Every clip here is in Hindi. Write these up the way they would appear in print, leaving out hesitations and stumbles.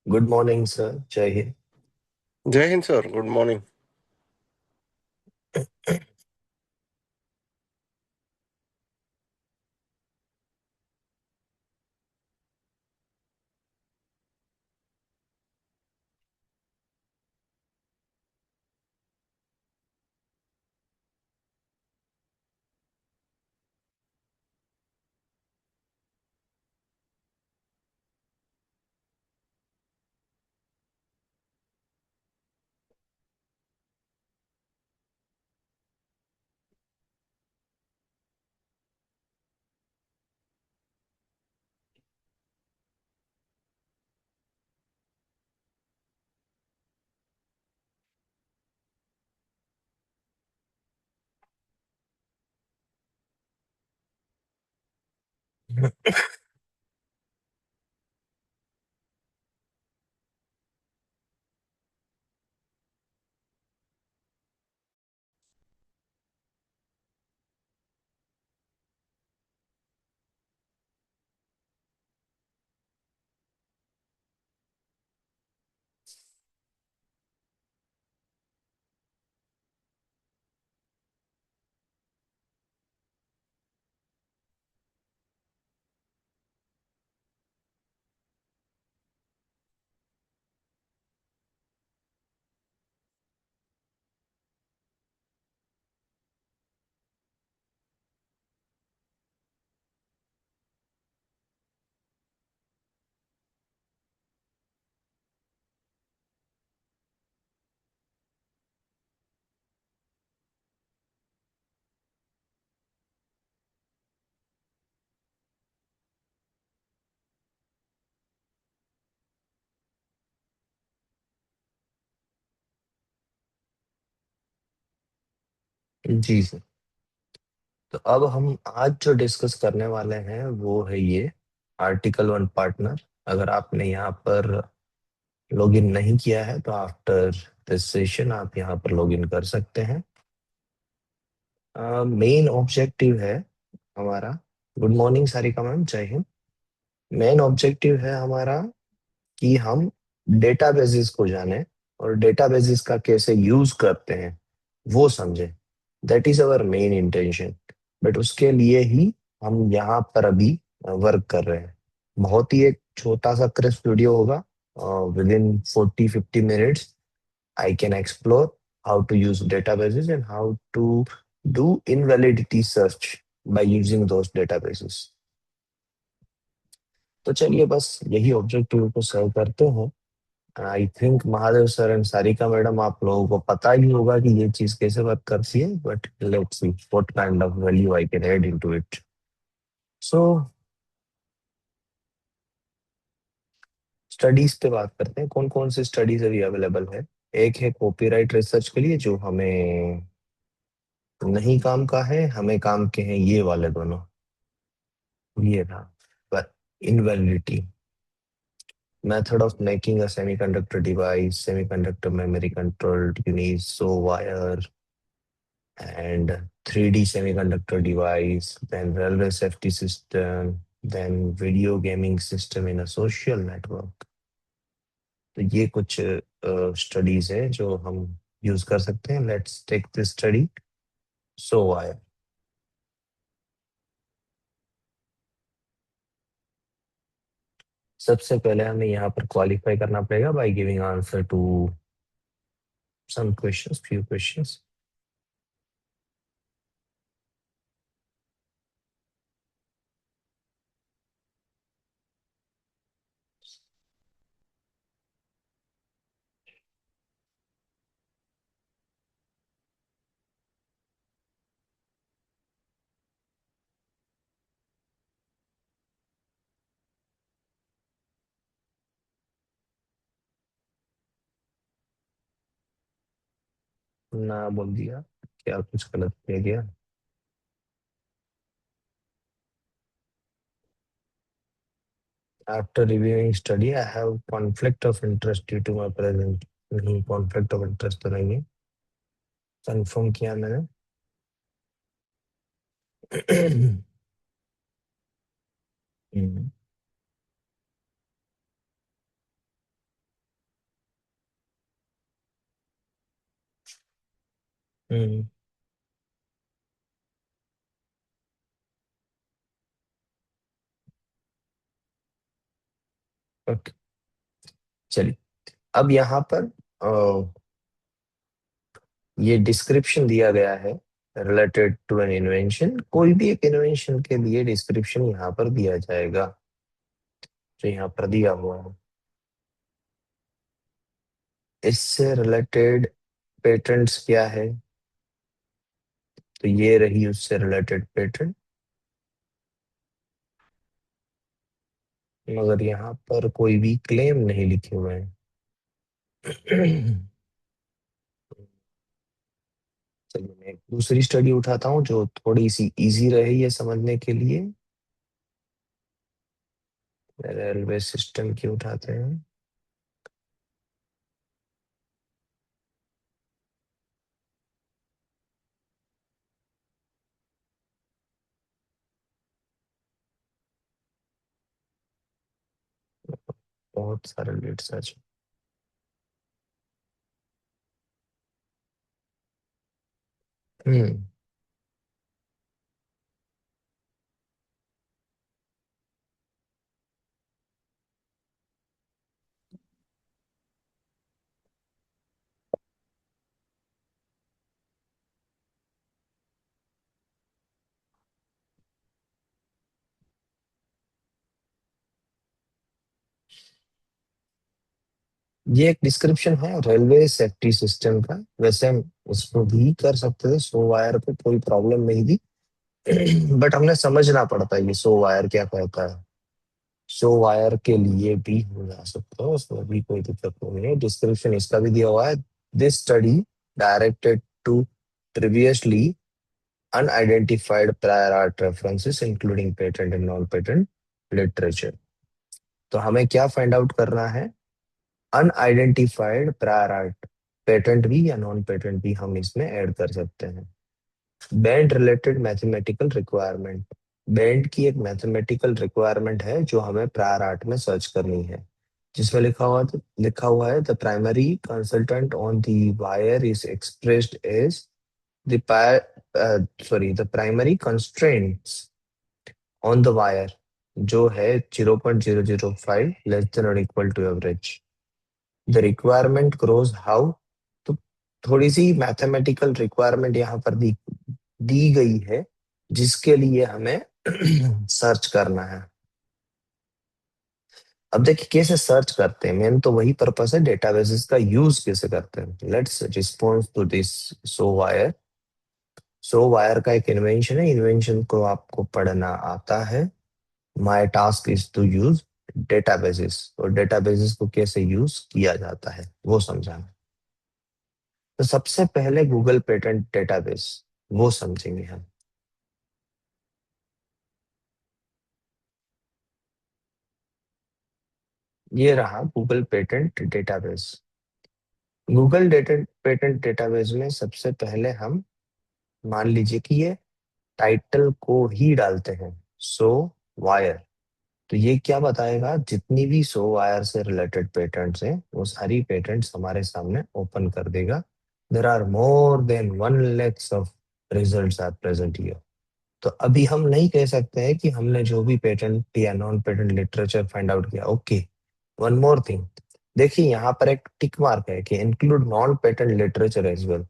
गुड मॉर्निंग सर, जय हिंद। जय हिंद सर, गुड मॉर्निंग। जी सर। तो अब हम आज जो डिस्कस करने वाले हैं वो है ये आर्टिकल वन पार्टनर। अगर आपने यहाँ पर लॉगिन नहीं किया है तो आफ्टर दिस सेशन आप यहाँ पर लॉगिन कर सकते हैं। मेन ऑब्जेक्टिव है हमारा। गुड मॉर्निंग सारिका मैम, जय हिंद। मेन ऑब्जेक्टिव है हमारा कि हम डेटाबेसेस को जाने और डेटाबेसेस का कैसे यूज करते हैं वो समझें। That is our main intention. But उसके लिए ही हम यहाँ पर अभी वर्क कर रहे हैं। बहुत ही एक छोटा सा क्रिस्प वीडियो होगा। Within 40-50 minutes I can explore how to use databases and how to do invalidity search by using those databases। तो चलिए बस यही ऑब्जेक्टिव को सर्व करते हैं। I think Mahadev sir and Sarika madam आप लोगों को पता ही होगा कि ये चीज कैसे वर्क करती है, but let's see what kind of value I can add into it. So studies पे बात करते हैं। कौन कौन सी स्टडीज अभी अवेलेबल है। एक है कॉपीराइट रिसर्च के लिए, जो हमें नहीं काम का है, हमें काम के हैं ये वाले दोनों। ये था पर इनवैलिडिटी, method of making a semiconductor device, semiconductor memory controlled unit, so wire and 3D semiconductor device, then railway safety system, then video gaming system in a social network। तो ये कुछ स्टडीज है जो हम यूज कर सकते हैं। Let's take this study. So wire. सबसे पहले हमें यहाँ पर क्वालिफाई करना पड़ेगा by giving answer to some questions, few questions. ना बोल दिया, क्या कुछ गलत किया गया। After reviewing study, I have conflict of interest due to my present। नहीं, कॉन्फ्लिक्ट ऑफ इंटरेस्ट तो नहीं है। कंफर्म किया मैंने। हम्म, हम्म। ओके, चलिए। अब यहाँ पर ये डिस्क्रिप्शन दिया गया है रिलेटेड टू एन इन्वेंशन। कोई भी एक इन्वेंशन के लिए डिस्क्रिप्शन यहाँ पर दिया जाएगा, जो यहाँ पर दिया हुआ है। इससे रिलेटेड पेटेंट्स क्या है, तो ये रही उससे रिलेटेड पेटेंट। मगर यहाँ पर कोई भी क्लेम नहीं लिखे हुए हैं। चलिए, मैं एक दूसरी स्टडी उठाता हूँ जो थोड़ी सी इजी रहे ये समझने के लिए। रेलवे सिस्टम की उठाते हैं। बहुत सारे डेट्स आज। हम्म। ये एक डिस्क्रिप्शन है रेलवे सेफ्टी सिस्टम का। वैसे हम उसको भी कर सकते थे सो वायर पे, कोई प्रॉब्लम नहीं थी। बट हमने समझना पड़ता है ये सो वायर क्या कहता है। सो वायर के लिए भी हो जा सकता है, उसमें भी कोई दिक्कत नहीं है। डिस्क्रिप्शन इसका भी दिया हुआ है। This study directed to previously unidentified prior art references including patent and non patent literature. तो हमें क्या फाइंड आउट करना है? अनआइडेंटिफाइड प्रायर आर्ट, पेटेंट भी या नॉन पेटेंट भी हम इसमें ऐड कर सकते हैं। Band related mathematical requirement, band की एक मैथमेटिकल रिक्वायरमेंट है जो हमें प्रायर आर्ट में सर्च करनी है, जिसमें लिखा हुआ है the primary consultant on the wire is expressed as the the primary constraints on the wire, जो है 0.005 लेस देन और equal to average. The requirement grows how. तो थोड़ी सी मैथमेटिकल रिक्वायरमेंट यहाँ पर दी दी गई है, जिसके लिए हमें सर्च करना है। अब देखिए कैसे सर्च करते हैं, मेन तो वही पर्पस है, डेटाबेसेस का यूज कैसे करते हैं। Let's response to this so wire. So wire का एक इन्वेंशन है, इन्वेंशन को आपको पढ़ना आता है। My task is to use databases, और डेटाबेसेस को कैसे यूज किया जाता है वो समझाना। तो सबसे पहले गूगल पेटेंट डेटाबेस वो समझेंगे हम। ये रहा Google patent database. Google patent database में सबसे पहले हम मान लीजिए कि ये टाइटल को ही डालते हैं, सो वायर। तो ये क्या बताएगा, जितनी भी सो वायर से रिलेटेड पेटेंट्स हैं वो सारी पेटेंट्स हमारे सामने ओपन कर देगा। There are more than 1 lakhs of results are present here. तो अभी हम नहीं कह सकते हैं कि हमने जो भी पेटेंट या non patent literature find out किया। Okay, one more thing. देखिए यहाँ पर एक टिक मार्क है कि include non patent literature as well.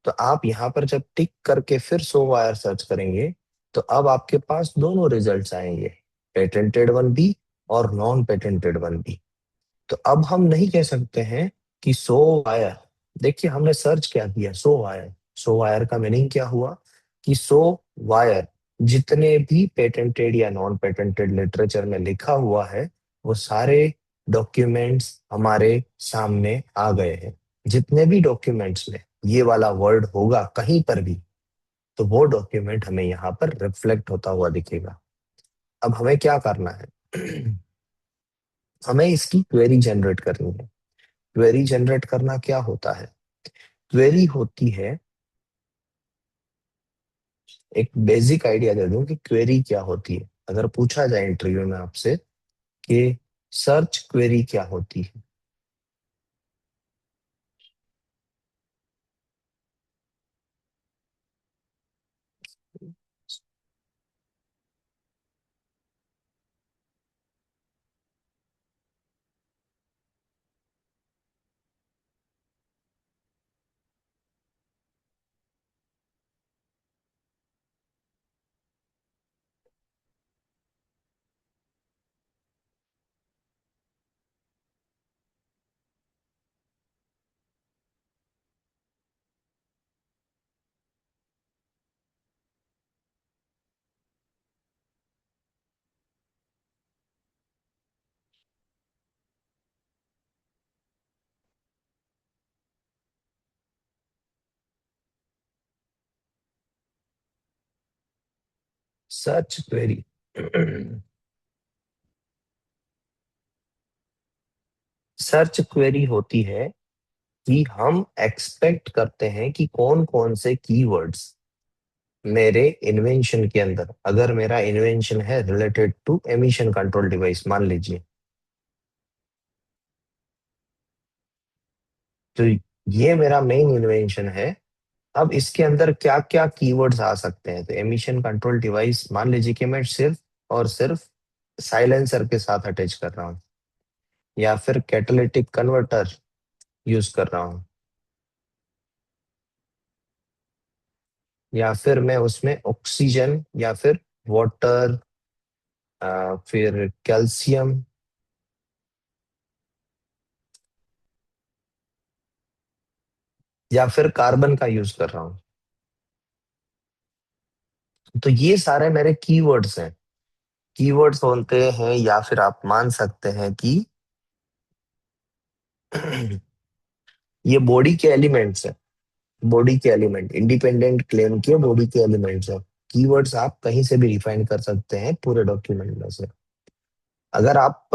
तो आप यहाँ पर जब टिक करके फिर सो वायर सर्च करेंगे, तो अब आपके पास दोनों रिजल्ट्स आएंगे, पेटेंटेड वन भी और नॉन पेटेंटेड वन भी। तो अब हम नहीं कह सकते हैं कि सो वायर। देखिए हमने सर्च क्या किया, सो वायर। सो वायर का मीनिंग क्या हुआ कि सो वायर जितने भी पेटेंटेड या नॉन पेटेंटेड लिटरेचर में लिखा हुआ है वो सारे डॉक्यूमेंट्स हमारे सामने आ गए हैं। जितने भी डॉक्यूमेंट्स में ये वाला वर्ड होगा कहीं पर भी, तो वो डॉक्यूमेंट हमें यहाँ पर रिफ्लेक्ट होता हुआ दिखेगा। अब हमें क्या करना है? हमें इसकी क्वेरी जनरेट करनी है। क्वेरी जनरेट करना क्या होता है? क्वेरी होती है, एक बेसिक आइडिया दे दूं कि क्वेरी क्या होती है। अगर पूछा जाए इंटरव्यू में आपसे कि सर्च क्वेरी क्या होती है, सर्च क्वेरी। सर्च क्वेरी होती है कि हम एक्सपेक्ट करते हैं कि कौन कौन से कीवर्ड्स मेरे इन्वेंशन के अंदर, अगर मेरा इन्वेंशन है related to emission control device मान लीजिए, तो ये मेरा मेन इन्वेंशन है। अब इसके अंदर क्या क्या कीवर्ड्स आ सकते हैं, तो एमिशन कंट्रोल डिवाइस मान लीजिए कि मैं सिर्फ और सिर्फ साइलेंसर के साथ अटैच कर रहा हूँ, या फिर कैटालिटिक कन्वर्टर यूज कर रहा हूँ, या फिर मैं उसमें ऑक्सीजन या फिर वाटर, फिर कैल्शियम या फिर कार्बन का यूज कर रहा हूँ। तो ये सारे मेरे कीवर्ड्स हैं। कीवर्ड्स होते हैं, या फिर आप मान सकते हैं कि ये बॉडी के एलिमेंट्स हैं। बॉडी के एलिमेंट, इंडिपेंडेंट क्लेम के बॉडी के एलिमेंट्स हैं। कीवर्ड्स आप कहीं से भी डिफाइन कर सकते हैं पूरे डॉक्यूमेंट में से। अगर आप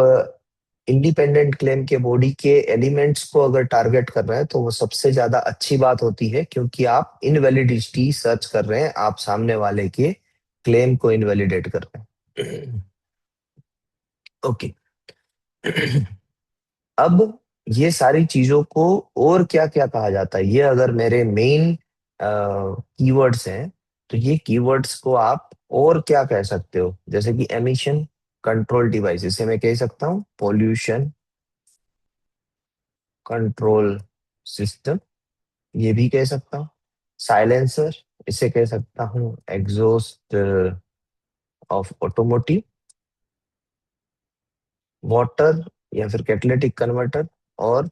इंडिपेंडेंट क्लेम के बॉडी के एलिमेंट्स को अगर टारगेट कर रहे हैं तो वो सबसे ज्यादा अच्छी बात होती है, क्योंकि आप इनवैलिडिटी सर्च कर रहे हैं, आप सामने वाले के क्लेम को इनवैलिडेट कर रहे हैं। ओके। अब ये सारी चीजों को और क्या क्या कहा जाता है, ये अगर मेरे मेन कीवर्ड्स हैं, तो ये कीवर्ड्स को आप और क्या कह सकते हो, जैसे कि एमिशन कंट्रोल डिवाइस, इसे मैं कह सकता हूँ पोल्यूशन कंट्रोल सिस्टम, ये भी कह सकता हूँ। साइलेंसर, इसे कह सकता हूँ एग्जॉस्ट ऑफ ऑटोमोटिव। वाटर, या फिर कैटालिटिक कन्वर्टर, और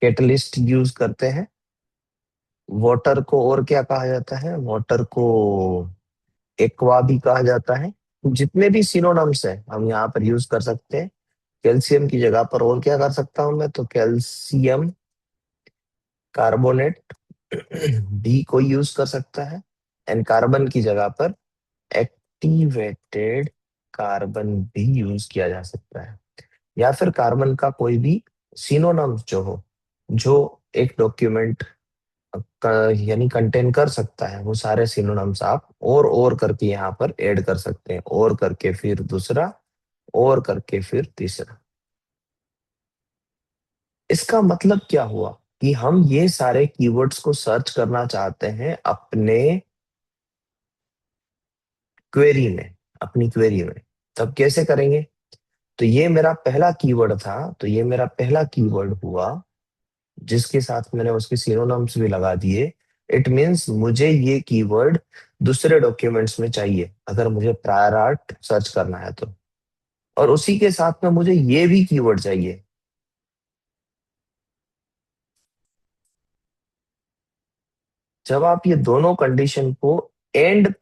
कैटलिस्ट यूज करते हैं। वाटर को और क्या कहा जाता है, वाटर को एक्वा भी कहा जाता है। जितने भी सिनोनिम्स हैं हम यहाँ पर यूज कर सकते हैं। कैल्शियम की जगह पर और क्या कर सकता हूँ मैं, तो कैल्शियम कार्बोनेट भी कोई यूज कर सकता है। एंड कार्बन की जगह पर एक्टिवेटेड कार्बन भी यूज किया जा सकता है। या फिर कार्बन का कोई भी सिनोनिम्स जो हो, जो एक डॉक्यूमेंट यानी कंटेन कर सकता है, वो सारे सिनोनिम्स आप और करके यहाँ पर ऐड कर सकते हैं, और करके फिर दूसरा, और करके फिर तीसरा। इसका मतलब क्या हुआ कि हम ये सारे कीवर्ड्स को सर्च करना चाहते हैं अपने क्वेरी में, अपनी क्वेरी में। तब कैसे करेंगे, तो ये मेरा पहला कीवर्ड था, तो ये मेरा पहला कीवर्ड हुआ, जिसके साथ मैंने उसके सिनोनिम्स भी लगा दिए। इट मीन्स मुझे ये कीवर्ड दूसरे डॉक्यूमेंट्स में चाहिए अगर मुझे प्रायर आर्ट सर्च करना है तो। और उसी के साथ में मुझे ये भी कीवर्ड चाहिए। जब आप ये दोनों कंडीशन को एंड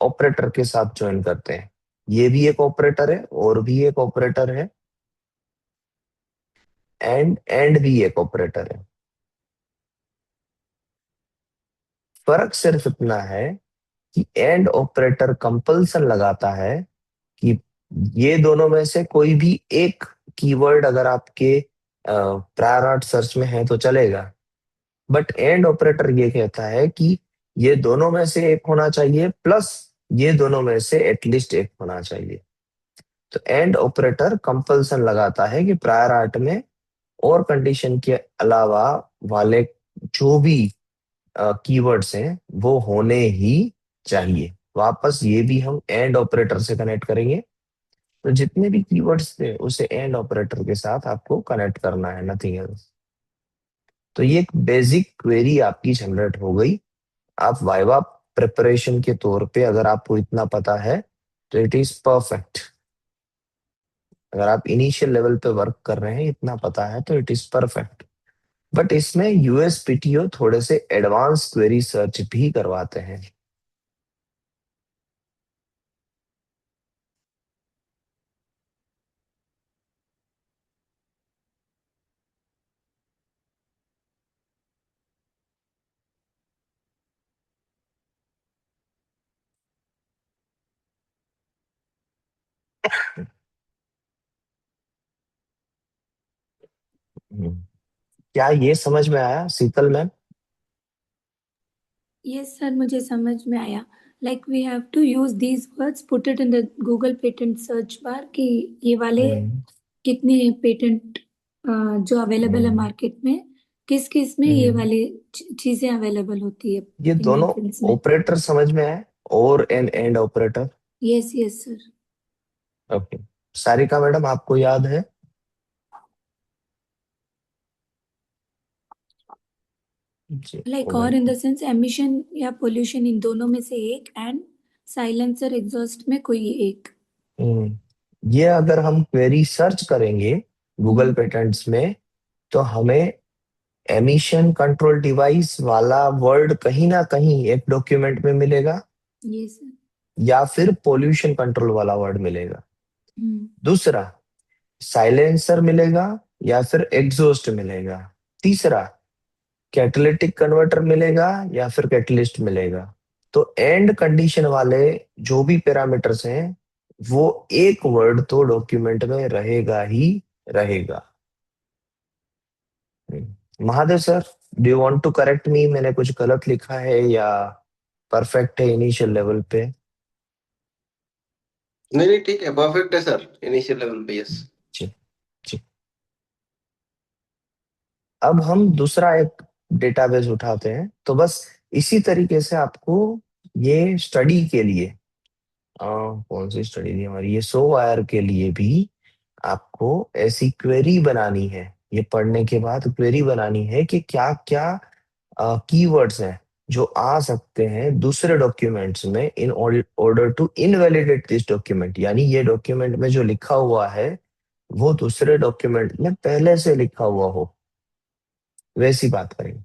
ऑपरेटर के साथ ज्वाइन करते हैं, ये भी एक ऑपरेटर है और भी एक ऑपरेटर है, एंड भी एक ऑपरेटर है। फर्क सिर्फ इतना है कि एंड ऑपरेटर कंपल्सन लगाता है कि ये दोनों में से कोई भी एक कीवर्ड अगर आपके प्रायर आर्ट सर्च में है तो चलेगा। बट एंड ऑपरेटर ये कहता है कि ये दोनों में से एक होना चाहिए, प्लस ये दोनों में से एटलीस्ट एक होना चाहिए। तो एंड ऑपरेटर कंपल्सन लगाता है कि प्रायर आर्ट में और कंडीशन के अलावा वाले जो भी कीवर्ड्स हैं वो होने ही चाहिए। वापस ये भी हम एंड ऑपरेटर से कनेक्ट करेंगे। तो जितने भी कीवर्ड्स थे उसे एंड ऑपरेटर के साथ आपको कनेक्ट करना है, नथिंग एल्स। तो ये एक बेसिक क्वेरी आपकी जनरेट हो गई। आप वाइवा प्रिपरेशन के तौर पे अगर आपको इतना पता है तो इट इज परफेक्ट। अगर आप इनिशियल लेवल पे वर्क कर रहे हैं, इतना पता है, तो इट इज परफेक्ट। बट इसमें यूएसपीटीओ थोड़े से एडवांस क्वेरी सर्च भी करवाते हैं। हम्म, क्या ये समझ में आया शीतल मैम? यस सर, मुझे समझ में आया। Like we have to use these words, put it in the Google patent search bar कि ये वाले हम्म, कितने पेटेंट जो अवेलेबल है हम्म, मार्केट में, किस किस में ये हम्म। वाली चीजें अवेलेबल होती है ये दोनों इन्वेंशंस में। ऑपरेटर समझ में आए? और and operator. Yes yes sir. Okay. Sarika madam आपको याद है? जी, लाइक हो गई। और इन द सेंस एमिशन या पोल्यूशन, इन दोनों में से एक, एंड साइलेंसर एग्जॉस्ट में कोई एक। ये अगर हम क्वेरी सर्च करेंगे गूगल हम्म। पेटेंट्स में, तो हमें एमिशन कंट्रोल डिवाइस वाला वर्ड कहीं ना कहीं एक डॉक्यूमेंट में मिलेगा, ये सर। या फिर पोल्यूशन कंट्रोल वाला वर्ड मिलेगा। हम्म। दूसरा, साइलेंसर मिलेगा या फिर एग्जॉस्ट मिलेगा। तीसरा, कैटालिटिक कन्वर्टर मिलेगा या फिर कैटलिस्ट मिलेगा। तो एंड कंडीशन वाले जो भी पैरामीटर्स हैं, वो एक वर्ड तो डॉक्यूमेंट में रहेगा ही रहेगा। Mahadev sir, do you want to correct me? मैंने कुछ गलत लिखा है या परफेक्ट है इनिशियल लेवल पे? नहीं नहीं, ठीक है, परफेक्ट है सर, इनिशियल लेवल पे, यस। जी, जी। अब हम दूसरा एक डेटाबेस उठाते हैं, तो बस इसी तरीके से आपको ये स्टडी के लिए, कौन सी स्टडी थी हमारी, ये सो वायर के लिए भी आपको ऐसी क्वेरी बनानी है। ये पढ़ने के बाद क्वेरी बनानी है कि क्या क्या कीवर्ड्स हैं जो आ सकते हैं दूसरे डॉक्यूमेंट्स में, in order to invalidate this document. यानी ये डॉक्यूमेंट में जो लिखा हुआ है वो दूसरे डॉक्यूमेंट में पहले से लिखा हुआ हो, वैसी बात करेंगे।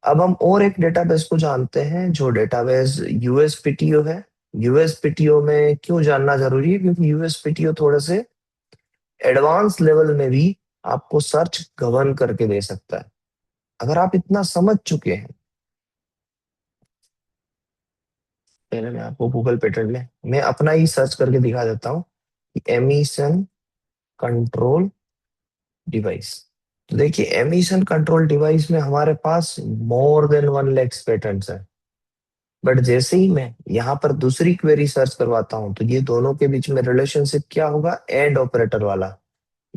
अब हम और एक डेटाबेस को जानते हैं, जो डेटाबेस यूएसपीटीओ है। यूएसपीटीओ में क्यों जानना जरूरी है? क्योंकि यूएसपीटीओ थोड़े से एडवांस लेवल में भी आपको सर्च गवर्न करके दे सकता है। अगर आप इतना समझ चुके हैं, पहले मैं आपको गूगल पेटेंट में मैं अपना ही सर्च करके दिखा देता हूँ कि एमिशन कंट्रोल डिवाइस। तो देखिए, एमिशन कंट्रोल डिवाइस में हमारे पास मोर देन 1 लाख पेटेंट्स हैं। बट जैसे ही मैं यहाँ पर दूसरी क्वेरी सर्च करवाता हूँ, तो ये दोनों के बीच में रिलेशनशिप क्या होगा? एंड ऑपरेटर वाला।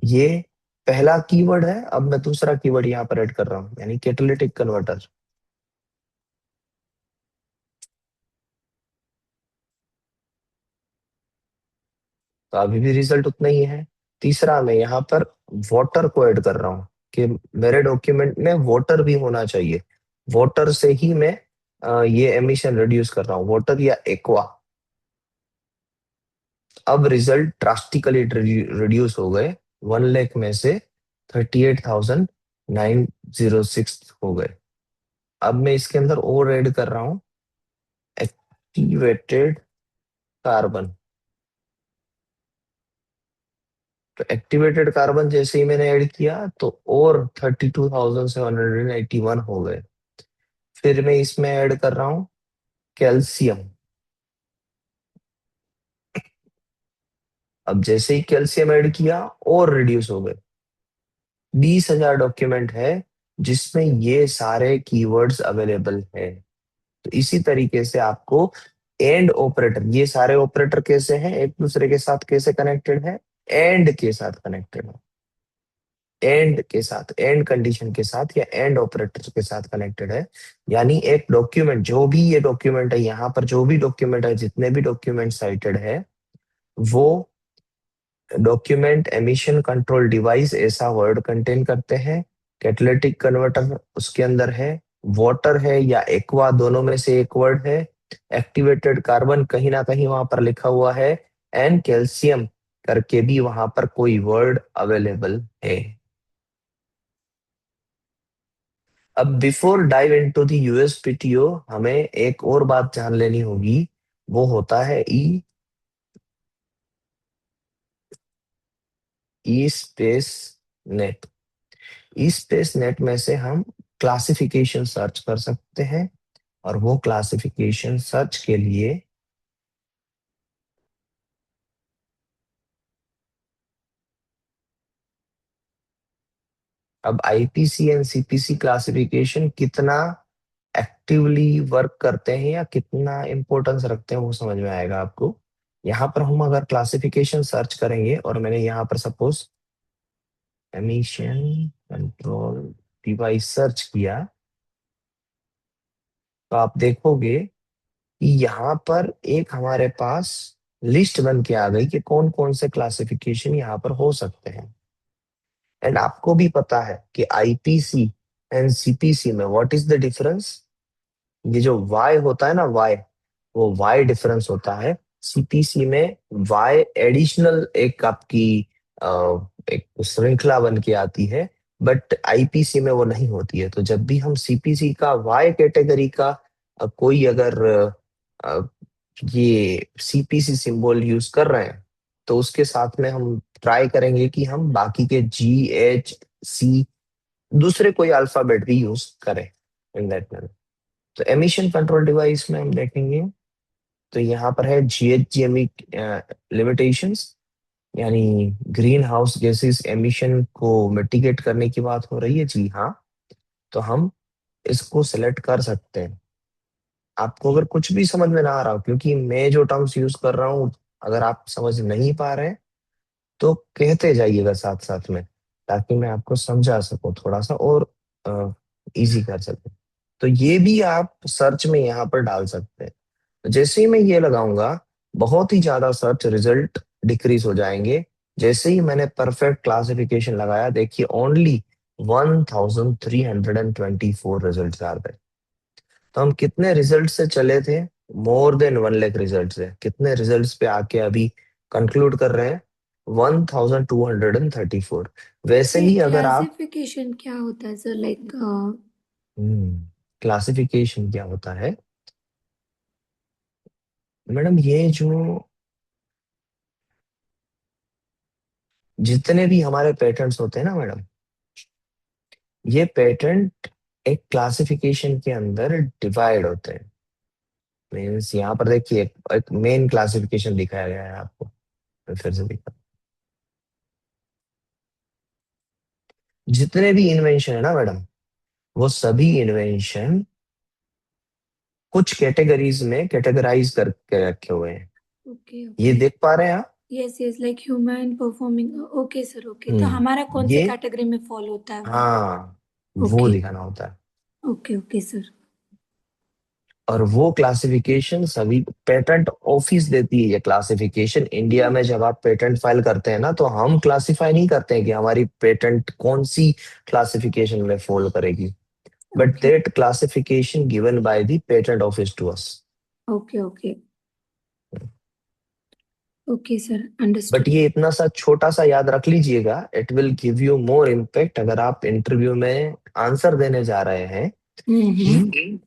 ये पहला कीवर्ड है, अब मैं दूसरा कीवर्ड यहाँ पर ऐड कर रहा हूँ, यानी कैटालिटिक कन्वर्टर। तो अभी भी रिजल्ट उतना ही है। तीसरा, मैं यहाँ पर वाटर को ऐड कर रहा हूँ कि मेरे डॉक्यूमेंट में वाटर भी होना चाहिए। वाटर से ही मैं ये एमिशन रिड्यूस कर रहा हूँ, वाटर या एक्वा। अब रिजल्ट ड्रास्टिकली रिड्यूस हो गए। 1 लाख में से 38,906 हो गए। अब मैं इसके अंदर और ऐड कर रहा हूँ एक्टिवेटेड कार्बन। तो एक्टिवेटेड कार्बन जैसे ही मैंने ऐड किया, तो और 32,781 हो गए। फिर मैं इसमें ऐड कर रहा हूँ कैल्शियम। अब जैसे ही कैल्शियम ऐड किया, और रिड्यूस हो गए। 20,000 डॉक्यूमेंट है जिसमें ये सारे कीवर्ड्स अवेलेबल है। तो इसी तरीके से आपको एंड ऑपरेटर, ये सारे ऑपरेटर कैसे हैं, एक दूसरे के साथ कैसे कनेक्टेड है? एंड के साथ कनेक्टेड है। एंड के साथ, एंड कंडीशन के साथ या एंड ऑपरेटर के साथ कनेक्टेड है। यानी एक डॉक्यूमेंट, जो भी ये डॉक्यूमेंट है, यहाँ पर जो भी डॉक्यूमेंट है, जितने भी डॉक्यूमेंट साइटेड है, वो डॉक्यूमेंट एमिशन कंट्रोल डिवाइस ऐसा वर्ड कंटेन करते हैं। कैटालिटिक कन्वर्टर उसके अंदर है, वाटर है या एक्वा, दोनों में से एक वर्ड है। एक्टिवेटेड कार्बन कहीं ना कहीं वहां पर लिखा हुआ है, एंड कैल्शियम करके भी वहां पर कोई वर्ड अवेलेबल है। अब before dive into the USPTO, हमें एक और बात जान लेनी होगी, वो होता है ई स्पेस नेट। ई स्पेस नेट में से हम क्लासिफिकेशन सर्च कर सकते हैं, और वो क्लासिफिकेशन सर्च के लिए अब आईपीसी एंड सीपीसी क्लासिफिकेशन कितना एक्टिवली वर्क करते हैं या कितना इम्पोर्टेंस रखते हैं वो समझ में आएगा आपको। यहाँ पर हम अगर क्लासिफिकेशन सर्च करेंगे और मैंने यहाँ पर suppose emission control device search किया, तो आप देखोगे कि यहाँ पर एक हमारे पास लिस्ट बन के आ गई कि कौन कौन से क्लासिफिकेशन यहाँ पर हो सकते हैं। एंड आपको भी पता है कि आईपीसी एंड सीपीसी में व्हाट इज द डिफरेंस। ये जो y होता है ना, y, वो y डिफरेंस होता है। सीपीसी में y एडिशनल एक आपकी अ, एक श्रृंखला बन के आती है, बट आईपीसी में वो नहीं होती है। तो जब भी हम सीपीसी का y कैटेगरी का कोई अगर अ, ये सीपीसी सिंबल यूज कर रहे हैं, तो उसके साथ में हम ट्राई करेंगे कि हम बाकी के GHC दूसरे कोई अल्फाबेट भी यूज करें इन दैट मैनर। तो एमिशन कंट्रोल डिवाइस में हम देखेंगे तो यहाँ पर है GHGME लिमिटेशंस, यानी ग्रीन हाउस गैसेस एमिशन को मिटिगेट करने की बात हो रही है। जी हाँ, तो हम इसको सिलेक्ट कर सकते हैं। आपको अगर कुछ भी समझ में ना आ रहा हो, क्योंकि मैं जो टर्म्स यूज कर रहा हूँ अगर आप समझ नहीं पा रहे हैं तो कहते जाइएगा साथ साथ में, ताकि मैं आपको समझा सकूं थोड़ा सा और इजी कर सकूं। तो ये भी आप सर्च में यहाँ पर डाल सकते हैं। तो जैसे ही मैं ये लगाऊंगा, बहुत ही ज्यादा सर्च रिजल्ट डिक्रीज हो जाएंगे। जैसे ही मैंने परफेक्ट क्लासिफिकेशन लगाया, देखिए ओनली 1324 रिजल्ट आ रहे। तो हम कितने रिजल्ट से चले थे, मोर देन 1 लाख रिजल्ट से, कितने रिजल्ट्स पे आके अभी कंक्लूड कर रहे हैं 1234। वैसे ये ही अगर आप क्लासिफिकेशन क्या होता है सर, लाइक? क्लासिफिकेशन क्या होता है मैडम, ये जो जितने भी हमारे पैटर्न्स होते हैं ना मैडम, ये पैटर्न एक क्लासिफिकेशन के अंदर डिवाइड होते हैं। मीन्स यहाँ पर देखिए एक मेन क्लासिफिकेशन दिखाया गया है आपको, मैं फिर से दिखा, जितने भी इन्वेंशन है ना मैडम, वो सभी इन्वेंशन कुछ कैटेगरीज में कैटेगराइज करके रखे हुए हैं। ओके ये ओके। देख पा रहे हैं आप। Yes yes, like human performing. Okay sir, okay. तो हम्म हमारा कौन से ये कैटेगरी में फॉल होता है वो? हाँ, वो ओके दिखाना होता है। Okay okay sir. और वो क्लासिफिकेशन सभी पेटेंट ऑफिस देती है। ये क्लासिफिकेशन इंडिया में जब आप पेटेंट फाइल करते हैं ना, तो हम क्लासिफाई नहीं करते हैं कि हमारी पेटेंट कौन सी क्लासिफिकेशन में फॉल करेगी, but okay that classification given by the patent office to us. Okay okay okay sir, but understood. ये इतना सा छोटा सा याद रख लीजिएगा, it will give you more impact अगर आप इंटरव्यू में आंसर देने जा रहे हैं हम्म। कि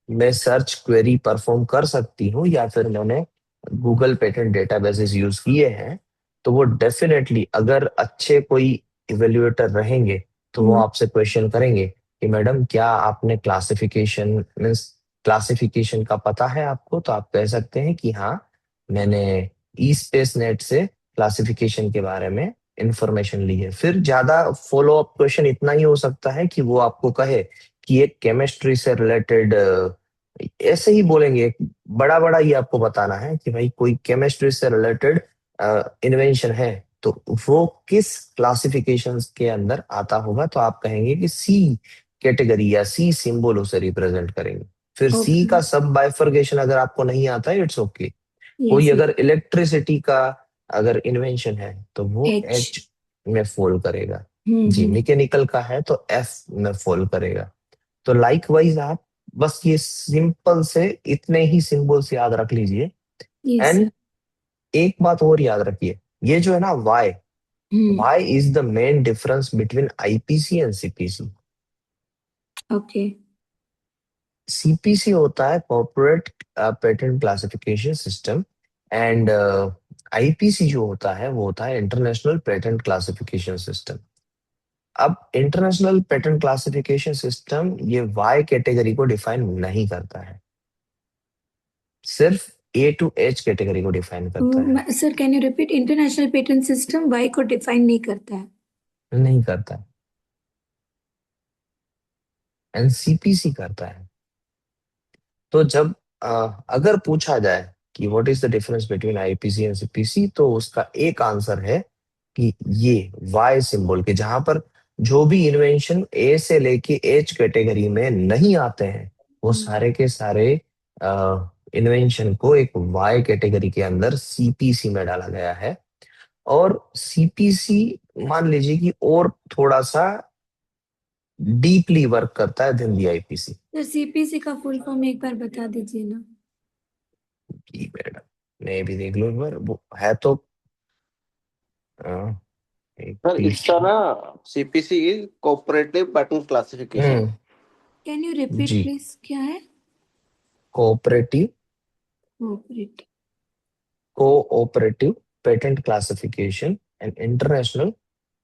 मैं सर्च क्वेरी परफॉर्म कर सकती हूँ या फिर मैंने गूगल पेटेंट डेटाबेसेस यूज किए हैं। तो वो डेफिनेटली अगर अच्छे कोई इवेल्युएटर रहेंगे तो वो हम्म। आपसे क्वेश्चन करेंगे कि मैडम क्या आपने क्लासिफिकेशन मीन्स क्लासिफिकेशन का पता है आपको, तो आप कह सकते हैं कि हाँ, मैंने ई स्पेस नेट से क्लासिफिकेशन के बारे में इंफॉर्मेशन ली है। फिर ज्यादा फॉलो अप क्वेश्चन इतना ही हो सकता है कि वो आपको कहे कि एक केमिस्ट्री से रिलेटेड, ऐसे ही बोलेंगे, बड़ा बड़ा ये आपको बताना है कि भाई कोई केमिस्ट्री से रिलेटेड इन्वेंशन है, तो वो किस क्लासिफिकेशन के अंदर आता होगा, तो आप कहेंगे कि सी कैटेगरी या सी सिंबल उसे रिप्रेजेंट करेंगे। फिर सी ओके। का सब बाइफर्केशन अगर आपको नहीं आता है, इट्स ओके। कोई यस यस। अगर इलेक्ट्रिसिटी का अगर इन्वेंशन है तो वो एच। एच में फॉल करेगा। जी, हम्म। मैकेनिकल का है तो एफ में फॉल करेगा। तो लाइक वाइज आप बस ये सिंपल से इतने ही सिंबल्स याद रख लीजिए। Yes sir. एंड एक बात और याद रखिए, ये जो है ना Y, hmm. Y is the main difference between IPC and CPC. Okay CPC होता है corporate patent classification system, and IPC जो होता है वो होता है इंटरनेशनल पेटेंट क्लासिफिकेशन सिस्टम। अब इंटरनेशनल पेटेंट क्लासिफिकेशन सिस्टम ये वाई कैटेगरी को डिफाइन नहीं करता है, सिर्फ ए टू एच कैटेगरी को डिफाइन करता है। Sir, can you repeat? International patent system Y को डिफाइन नहीं करता है? नहीं करता है। एंड सीपीसी करता है। तो जब अगर पूछा जाए कि what is the difference between IPC and CPC, तो उसका एक आंसर है कि ये वाई सिंबल के जहां पर जो भी इन्वेंशन ए से लेके एच कैटेगरी में नहीं आते हैं, वो सारे के सारे इन्वेंशन को एक वाई कैटेगरी के अंदर सीपीसी में डाला गया है। और सीपीसी मान लीजिए कि और थोड़ा सा डीपली वर्क करता है देन दी आईपीसी। तो सीपीसी का फुल फॉर्म एक बार बता दीजिए ना। जी मैडम, मैं भी देख लूं एक बार, वो है तो एक सर इसका पीसी। ना CPC is cooperative pattern classification. Hmm. Can you repeat जी, प्लीज, क्या है? Cooperative cooperative. Cooperative patent classification and international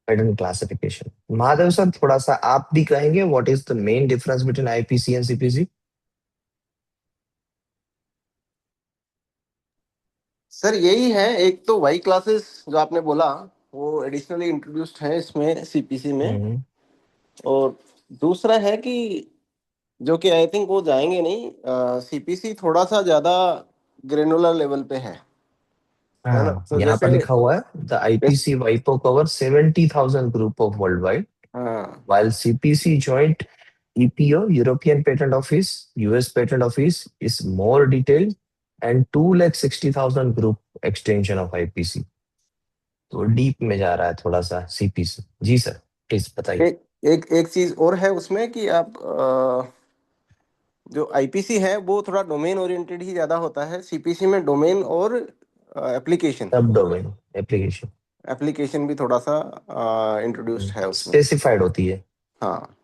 patent classification. Mahadev sir, थोड़ा सा आप भी कहेंगे what is the main difference between IPC and CPC? Sir यही है, एक तो वाई क्लासेस जो आपने बोला वो एडिशनली इंट्रोड्यूस्ड है इसमें सीपीसी में। हम्म। और दूसरा है कि जो कि आई थिंक वो जाएंगे नहीं, सीपीसी थोड़ा सा ज्यादा ग्रेनुलर लेवल पे है ना? हाँ, तो यहाँ जैसे पर लिखा हुआ है द आईपीसी वाइपो cover 70,000 group of world wide, हाँ while CPC joint EPO European Patent Office US Patent Office is more detailed and 2,60,000 group extension of IPC। तो डीप में जा रहा है थोड़ा सा सीपीसी। जी सर, प्लीज बताइए। एक एक एक चीज और है उसमें कि आप जो आईपीसी है वो थोड़ा डोमेन ओरिएंटेड ही ज्यादा होता है, सीपीसी में डोमेन और एप्लीकेशन सब डोमेन एप्लीकेशन एप्लीकेशन भी थोड़ा सा इंट्रोड्यूस्ड है उसमें। स्पेसिफाइड होती है। हाँ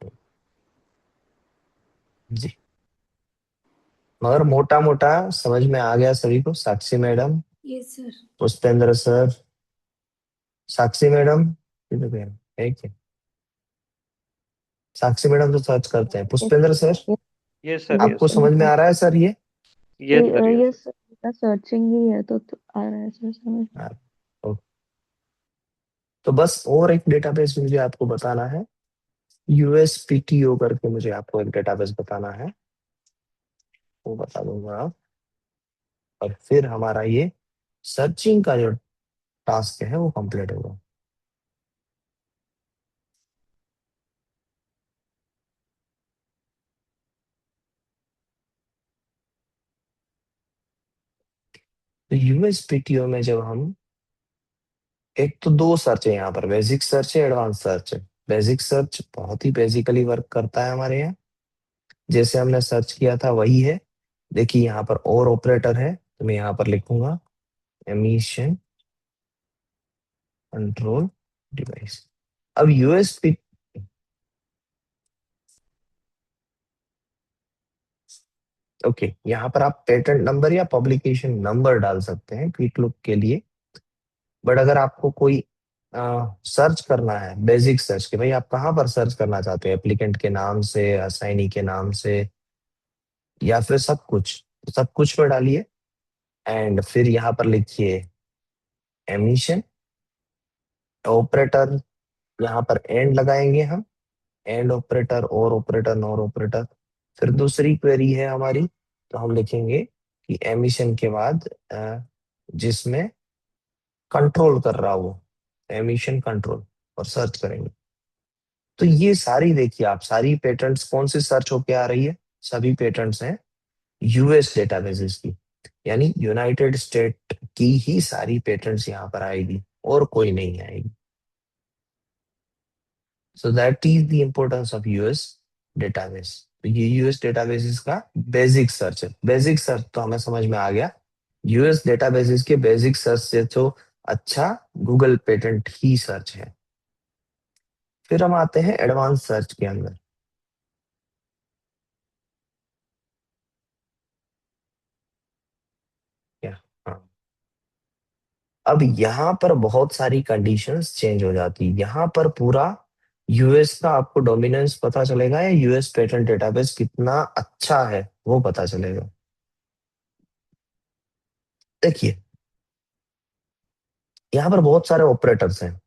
जी, मगर मोटा मोटा समझ में आ गया सभी को? Sakshi madam, yes sir. Pushpendra sir, Sakshi madam, ये तो क्या है क्या? साक्षी मैडम तो सर्च करते हैं। Yes, Pushpendra sir, yes, yes sir, आपको यस सर, समझ में आ रहा है सर ये? Yes sir, yes yes, sir. sir, इसका सर्चिंग ही है तो आ रहा है सर समझ। हाँ, ओके। तो बस और एक डेटाबेस मुझे आपको बताना है, यूएसपीटीओ करके मुझे आपको एक डेटाबेस बताना है, वो बता दूंगा आप। और फिर हमारा ये सर्चिंग का जो टास्क है वो कंप्लीट होगा। तो यूएसपीटीओ में जब हम, एक तो दो सर्च है यहाँ पर, बेसिक सर्च है, एडवांस सर्च है। बेसिक सर्च बहुत ही बेसिकली वर्क करता है हमारे यहाँ, जैसे हमने सर्च किया था वही है। देखिए यहाँ पर और ऑपरेटर है, तो मैं यहाँ पर लिखूंगा एमिशन कंट्रोल डिवाइस। अब यूएसपी, ओके, यहाँ पर आप पेटेंट नंबर या पब्लिकेशन नंबर डाल सकते हैं क्विक लुक के लिए। बट अगर आपको कोई सर्च करना है, बेसिक सर्च के भाई आप कहाँ पर सर्च करना चाहते हैं, एप्लीकेंट के नाम से, असाइनी के नाम से, या फिर सब कुछ, तो सब कुछ में डालिए। एंड फिर यहाँ पर लिखिए एमिशन ऑपरेटर, यहाँ पर एंड लगाएंगे हम, एंड ऑपरेटर, और ऑपरेटर, नॉर ऑपरेटर। फिर दूसरी क्वेरी है हमारी, तो हम लिखेंगे कि एमिशन के बाद जिसमें कंट्रोल कर रहा हो, एमिशन कंट्रोल, और सर्च करेंगे। तो ये सारी देखिए आप, सारी पेटेंट्स कौन सी सर्च होके आ रही है? सभी पेटेंट्स हैं यूएस डेटाबेसेस की, यानी यूनाइटेड स्टेट की ही सारी पेटेंट्स यहाँ पर आएगी और कोई नहीं आएगी। So that is the importance of US database. तो ये यूएस डेटाबेसेस का बेसिक सर्च है। बेसिक सर्च तो हमें समझ में आ गया, यूएस डेटाबेसेस के बेसिक सर्च से तो अच्छा गूगल पेटेंट ही सर्च है। फिर हम आते हैं एडवांस सर्च के अंदर। क्या? हाँ, अब यहाँ पर बहुत सारी कंडीशंस चेंज हो जाती है। यहाँ पर पूरा यूएस का आपको डोमिनेंस पता चलेगा, या यूएस पेटेंट डेटाबेस कितना अच्छा है वो पता चलेगा। देखिए यहाँ पर बहुत सारे ऑपरेटर्स हैं,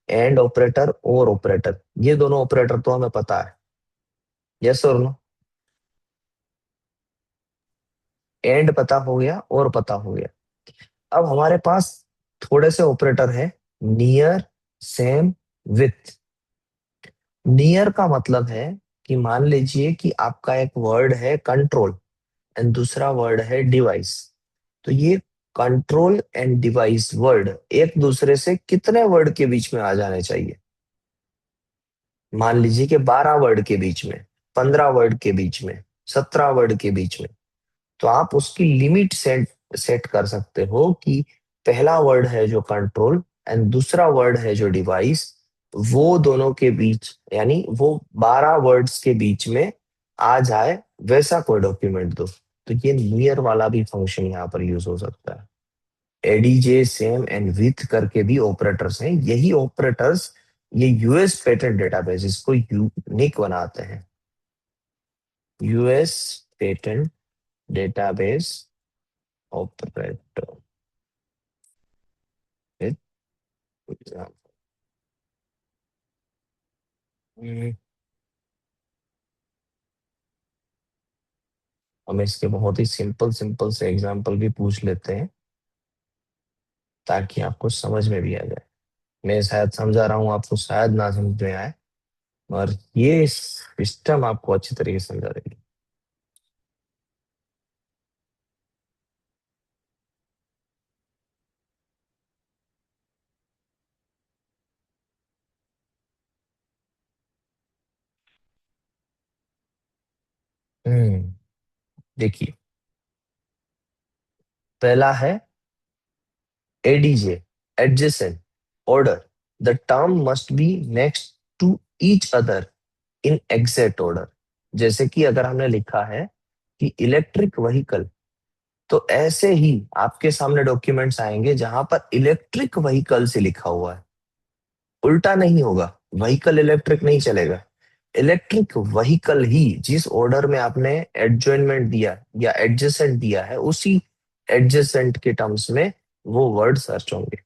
एंड ऑपरेटर और ऑपरेटर, ये दोनों ऑपरेटर तो हमें पता है। यस और नो? एंड पता हो गया और पता हो गया। अब हमारे पास थोड़े से ऑपरेटर है, नियर, सेम, विथ। नियर का मतलब है कि मान लीजिए कि आपका एक वर्ड है कंट्रोल एंड दूसरा वर्ड है डिवाइस। तो ये कंट्रोल एंड डिवाइस वर्ड एक दूसरे से कितने वर्ड के बीच में आ जाने चाहिए? मान लीजिए कि 12 वर्ड के बीच में, 15 वर्ड के बीच में, 17 वर्ड के बीच में। तो आप उसकी लिमिट सेट सेट कर सकते हो कि पहला वर्ड है जो कंट्रोल एंड दूसरा वर्ड है जो डिवाइस, वो दोनों के बीच यानी वो 12 वर्ड्स के बीच में आ जाए, वैसा कोई डॉक्यूमेंट दो। तो ये नियर वाला भी फंक्शन यहाँ पर यूज हो सकता है। एडीजे, सेम एंड विथ करके भी ऑपरेटर्स हैं। यही ऑपरेटर्स ये यूएस पेटेंट डेटाबेस इसको यूनिक बनाते हैं। US patent database operator with example. हम इसके बहुत ही सिंपल सिंपल से एग्जाम्पल भी पूछ लेते हैं ताकि आपको समझ में भी आ जाए। मैं शायद समझा रहा हूँ, आपको शायद ना समझ में आए, और ये सिस्टम आपको अच्छी तरीके से समझा देगी। देखिए, पहला है ADJ, adjacent order. The term must be next to each other in exact order. जैसे कि अगर हमने लिखा है कि इलेक्ट्रिक व्हीकल, तो ऐसे ही आपके सामने डॉक्यूमेंट्स आएंगे जहां पर इलेक्ट्रिक व्हीकल से लिखा हुआ है। उल्टा नहीं होगा, व्हीकल इलेक्ट्रिक नहीं चलेगा। इलेक्ट्रिक व्हीकल ही जिस ऑर्डर में आपने एडजॉइनमेंट दिया या एडजेसेंट दिया है, उसी एडजेसेंट के टर्म्स में वो वर्ड सर्च होंगे।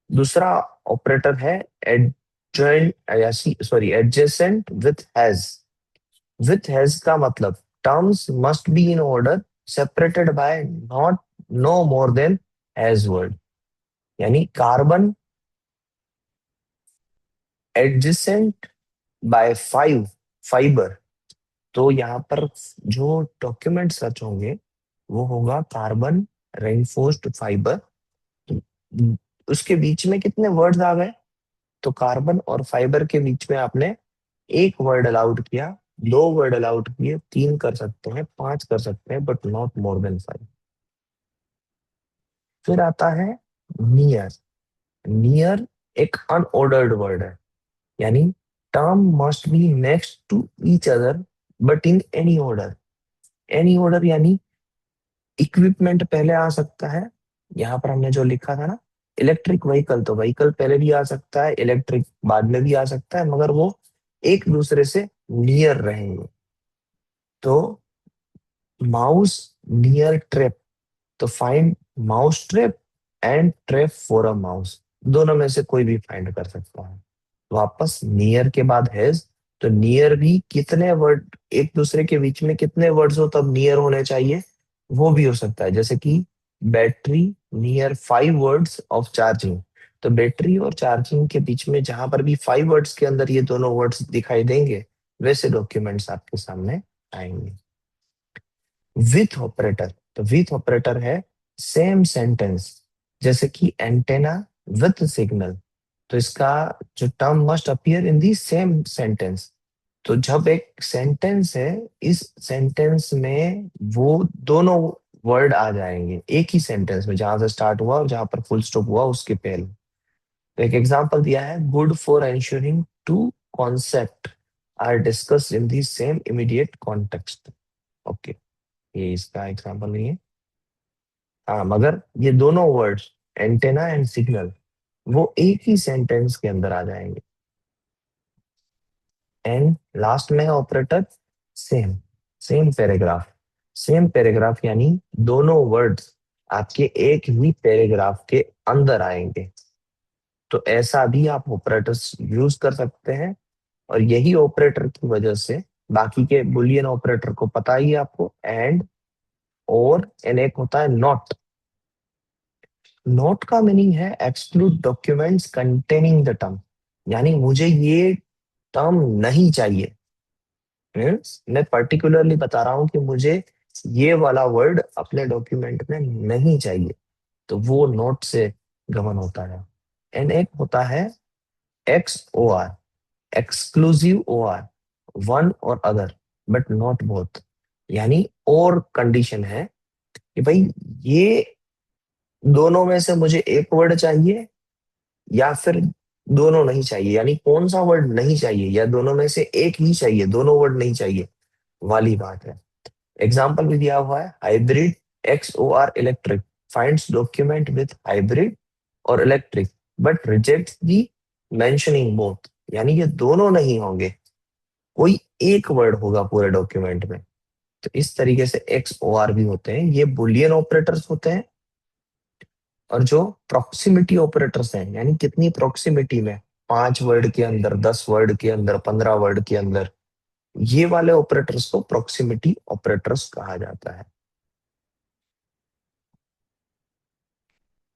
दूसरा ऑपरेटर है एडजॉइंट या sorry adjacent with has. With has का मतलब terms must be in order separated by not know more than has word. यानी कार्बन एडजेसेंट बाय 5 फाइबर। तो यहाँ पर जो डॉक्यूमेंट सर्च होंगे वो होगा कार्बन रेनफोर्स्ड फाइबर। उसके बीच में कितने वर्ड्स आ गए? तो कार्बन और फाइबर के बीच में आपने एक वर्ड अलाउड किया, दो वर्ड अलाउड किए, तीन कर सकते हैं, पांच कर सकते हैं, बट नॉट मोर देन 5। फिर आता है नियर। नियर एक अनऑर्डर्ड वर्ड है, यानी term must be next to each other but in any order. Any order यानी इक्विपमेंट पहले आ सकता है। यहाँ पर हमने जो लिखा था ना, इलेक्ट्रिक व्हीकल, तो व्हीकल पहले भी आ सकता है, इलेक्ट्रिक बाद में भी आ सकता है, मगर वो एक दूसरे से नियर रहेंगे। तो माउस नियर ट्रैप, तो find mouse trap and trap for a mouse, दोनों में से कोई भी फाइंड कर सकता है। वापस नियर के बाद हैज, तो नियर भी कितने वर्ड एक दूसरे के बीच में कितने वर्ड्स हो तब नियर होने चाहिए, वो भी हो सकता है। जैसे कि battery near 5 words of charging, तो बैटरी और चार्जिंग के बीच में जहां पर भी 5 वर्ड्स के अंदर ये दोनों वर्ड्स दिखाई देंगे, वैसे डॉक्यूमेंट्स आपके सामने आएंगे। विथ ऑपरेटर, तो विथ ऑपरेटर है सेम सेंटेंस, जैसे कि एंटेना विथ सिग्नल, तो इसका जो term must appear in the same sentence. तो जब एक सेंटेंस है, इस सेंटेंस में वो दोनों वर्ड आ जाएंगे एक ही सेंटेंस में, जहां से स्टार्ट हुआ और जहां पर फुल स्टॉप हुआ उसके पहले। तो एक एग्जांपल दिया है, good for ensuring two concept are discussed in the same immediate context. Okay, ये इसका एग्जांपल नहीं है। हाँ, मगर ये दोनों वर्ड्स एंटेना एंड सिग्नल वो एक ही सेंटेंस के अंदर आ जाएंगे। एंड लास्ट में है operator same. Same paragraph, same paragraph यानी दोनों वर्ड्स आपके एक ही पैराग्राफ के अंदर आएंगे। तो ऐसा भी आप ऑपरेटर्स यूज कर सकते हैं। और यही ऑपरेटर की वजह से बाकी के बुलियन ऑपरेटर को पता ही है आपको, एंड, और एन एक होता है नॉट। नॉट का मीनिंग है exclude documents containing the term, यानी मुझे ये टर्म नहीं चाहिए। मीन्स मैं पर्टिकुलरली बता रहा हूं कि मुझे ये वाला वर्ड अपने डॉक्यूमेंट में नहीं चाहिए, तो वो नोट से गवर्न होता है। एंड एक होता है X O R, exclusive O R, one or other but not both, यानी और कंडीशन है कि भाई ये दोनों में से मुझे एक वर्ड चाहिए या फिर दोनों नहीं चाहिए, यानी कौन सा वर्ड नहीं चाहिए, या दोनों में से एक ही चाहिए, दोनों वर्ड नहीं चाहिए वाली बात है। एग्जाम्पल भी दिया हुआ है, hybrid X O R electric finds document with hybrid or electric but rejects the mentioning both, यानी ये दोनों नहीं होंगे, कोई एक वर्ड होगा पूरे डॉक्यूमेंट में। तो इस तरीके से एक्स ओ आर भी होते हैं, ये बुलियन ऑपरेटर्स होते हैं। और जो प्रॉक्सिमिटी ऑपरेटर्स हैं, यानी कितनी प्रॉक्सिमिटी में, 5 वर्ड के अंदर, 10 वर्ड के अंदर, 15 वर्ड के अंदर, ये वाले ऑपरेटर्स को प्रॉक्सिमिटी ऑपरेटर्स कहा जाता है।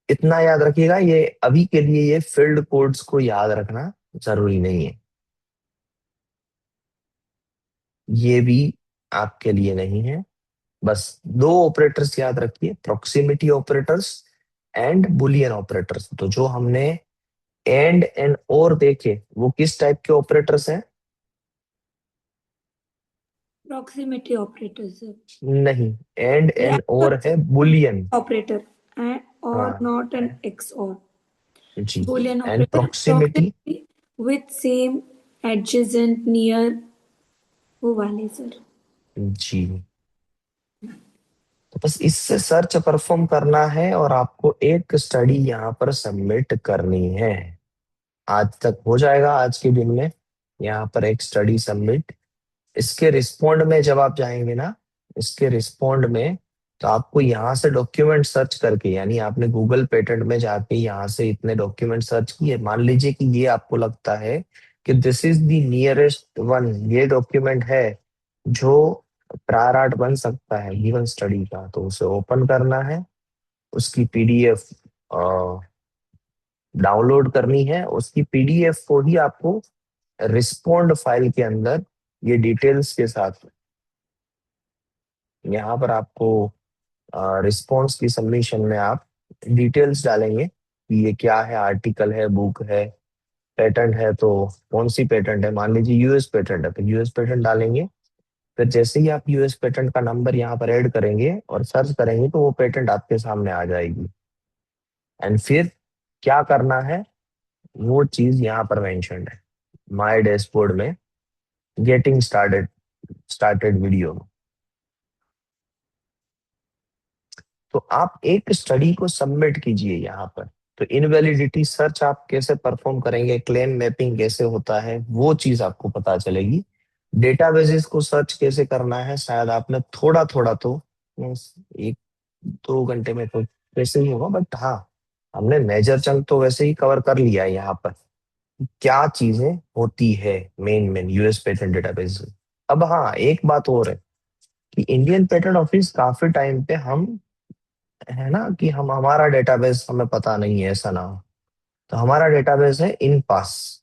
इतना याद रखिएगा, ये अभी के लिए ये फील्ड कोड्स को याद रखना जरूरी नहीं है, ये भी आपके लिए नहीं है। बस दो ऑपरेटर्स याद रखिए, proximity operators and Boolean operators. तो जो हमने एंड और देखे वो किस टाइप के ऑपरेटर्स हैं? Proximity operator sir. नहीं, एंड और है बुलियन। ऑपरेटर और हाँ नॉट एन एक्स और जी, boolean and operator proximity. proximity with same adjacent near वो वाले सर। जी, तो बस इससे सर्च परफॉर्म करना है और आपको एक स्टडी यहाँ पर सबमिट करनी है। आज तक हो जाएगा, आज के दिन में यहाँ पर एक स्टडी सबमिट। इसके रिस्पॉन्ड में जब आप जाएंगे ना, इसके रिस्पॉन्ड में, तो आपको यहाँ से डॉक्यूमेंट सर्च करके, यानी आपने गूगल पेटेंट में जाके यहाँ से इतने डॉक्यूमेंट सर्च किए, मान लीजिए कि ये आपको लगता है कि this is the nearest one, ये डॉक्यूमेंट है जो प्रायर आर्ट बन सकता है गिवन स्टडी का, तो उसे ओपन करना है, उसकी पीडीएफ डाउनलोड करनी है, उसकी पीडीएफ को ही आपको रिस्पॉन्ड फाइल के अंदर ये डिटेल्स के साथ, यहाँ पर आपको रिस्पॉन्स की सबमिशन में आप डिटेल्स डालेंगे कि ये क्या है, आर्टिकल है, बुक है, पेटेंट है, तो कौन सी पेटेंट है, मान लीजिए यूएस पेटेंट है तो यूएस पेटेंट डालेंगे। फिर जैसे ही आप यूएस पेटेंट का नंबर यहाँ पर ऐड करेंगे और सर्च करेंगे तो वो पेटेंट आपके सामने आ जाएगी। एंड फिर क्या करना है, वो चीज यहाँ पर मेंशन्ड है माय डैशबोर्ड में, गेटिंग स्टार्टेड वीडियो में। तो आप एक स्टडी को सबमिट कीजिए यहाँ पर, तो इनवैलिडिटी सर्च आप कैसे परफॉर्म करेंगे, क्लेम मैपिंग कैसे होता है, वो चीज आपको पता चलेगी। डेटाबेसेस को सर्च कैसे करना है, शायद आपने थोड़ा थोड़ा तो 1-2 घंटे में तो वैसे ही होगा, बट हाँ, हमने मेजर चंक तो वैसे ही कवर कर लिया है यहाँ पर, क्या चीजें होती है मेन यूएस पेटेंट डेटाबेस। अब हाँ, एक बात और है कि इंडियन पेटेंट ऑफिस काफी टाइम पे हम, है ना, कि हम हमारा डेटाबेस हमें पता नहीं है, ऐसा ना हो। तो हमारा डेटाबेस है इन पास।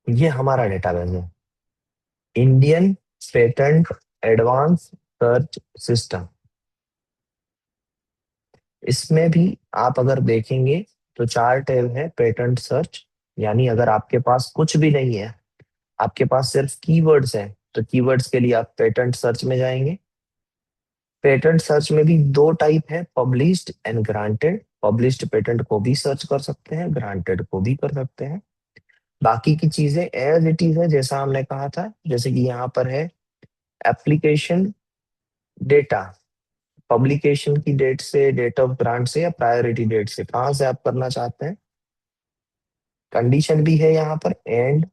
ये हमारा डेटाबेस है, Indian patent advance search system. इसमें भी आप अगर देखेंगे तो 4 टैब है पेटेंट सर्च, यानी अगर आपके पास कुछ भी नहीं है, आपके पास सिर्फ कीवर्ड्स हैं, तो कीवर्ड्स के लिए आप पेटेंट सर्च में जाएंगे। पेटेंट सर्च में भी 2 टाइप है, published and granted. Published patent को भी सर्च कर सकते हैं, ग्रांटेड को भी कर सकते हैं। बाकी की चीजें एज इट इज है, जैसा हमने कहा था, जैसे कि यहाँ पर है एप्लीकेशन डेटा, पब्लिकेशन की डेट से, डेट ऑफ ग्रांट से, या प्रायोरिटी डेट से, कहाँ से आप करना चाहते हैं। कंडीशन भी है यहाँ पर, एंड,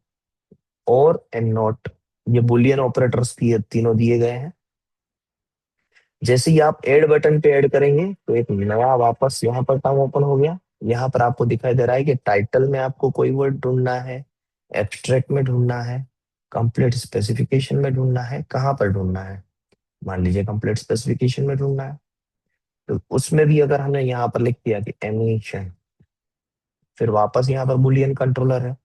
और, एंड नॉट, ये बुलियन ऑपरेटर्स तीनों दिए गए हैं। जैसे ही आप ऐड बटन पे ऐड करेंगे तो एक नया वापस यहाँ पर टर्म ओपन हो गया। यहाँ पर आपको दिखाई दे रहा है कि टाइटल में आपको कोई वर्ड ढूंढना है, एब्स्ट्रैक्ट में ढूंढना है, कंप्लीट स्पेसिफिकेशन में ढूंढना है, कहाँ पर ढूंढना है, मान लीजिए कंप्लीट स्पेसिफिकेशन में ढूंढना है। तो उसमें भी अगर हमने यहाँ पर लिख दिया कि एमिशन, फिर वापस यहाँ पर बुलियन कंट्रोलर है,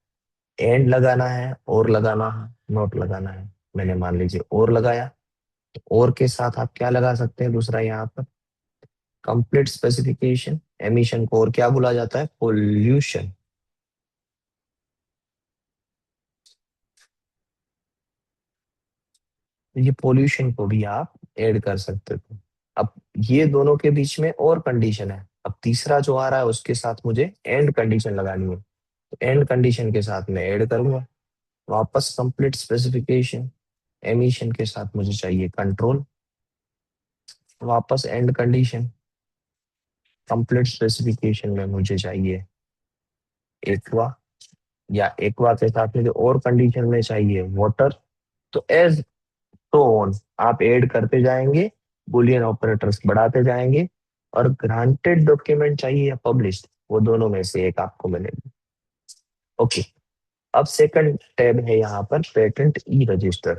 एंड लगाना है और लगाना है, नोट लगाना है। मैंने मान लीजिए और लगाया, तो और के साथ आप क्या लगा सकते हैं दूसरा यहाँ पर, कंप्लीट स्पेसिफिकेशन। एमिशन को और क्या बोला जाता है, पोल्यूशन। ये पोल्यूशन को भी आप ऐड कर सकते थे। अब ये दोनों के बीच में और कंडीशन है। अब तीसरा जो आ रहा है उसके साथ मुझे एंड कंडीशन लगानी है, तो एंड कंडीशन के साथ मैं ऐड करूंगा वापस कंप्लीट स्पेसिफिकेशन। एमिशन के साथ मुझे चाहिए कंट्रोल, वापस एंड कंडीशन। कंप्लीट स्पेसिफिकेशन में मुझे चाहिए एक्वा, या एक्वा के साथ मुझे और कंडीशन में चाहिए वाटर। तो एज तो ऑन आप ऐड करते जाएंगे, बुलियन ऑपरेटर्स बढ़ाते जाएंगे, और ग्रांटेड डॉक्यूमेंट चाहिए या पब्लिश्ड, वो दोनों में से एक आपको मिलेगी। ओके, अब सेकंड टैब है यहाँ पर पेटेंट ई रजिस्टर।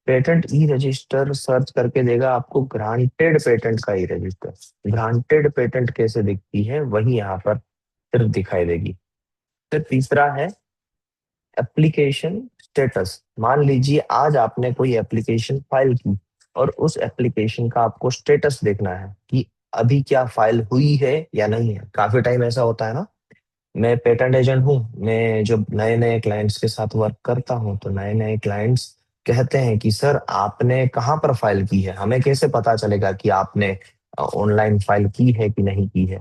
पेटेंट ई रजिस्टर सर्च करके देगा आपको ग्रांटेड पेटेंट का ई रजिस्टर। ग्रांटेड पेटेंट कैसे दिखती है वही यहाँ पर सिर्फ दिखाई देगी। फिर तीसरा है एप्लीकेशन स्टेटस। मान लीजिए आज आपने कोई एप्लीकेशन फाइल की और उस एप्लीकेशन का आपको स्टेटस देखना है कि अभी क्या फाइल हुई है या नहीं है। काफी टाइम ऐसा होता है ना, मैं पेटेंट एजेंट हूँ, मैं जब नए नए क्लाइंट्स के साथ वर्क करता हूँ तो नए नए क्लाइंट्स कहते हैं कि सर आपने कहाँ पर फाइल की है, हमें कैसे पता चलेगा कि आपने ऑनलाइन फाइल की है कि नहीं की है।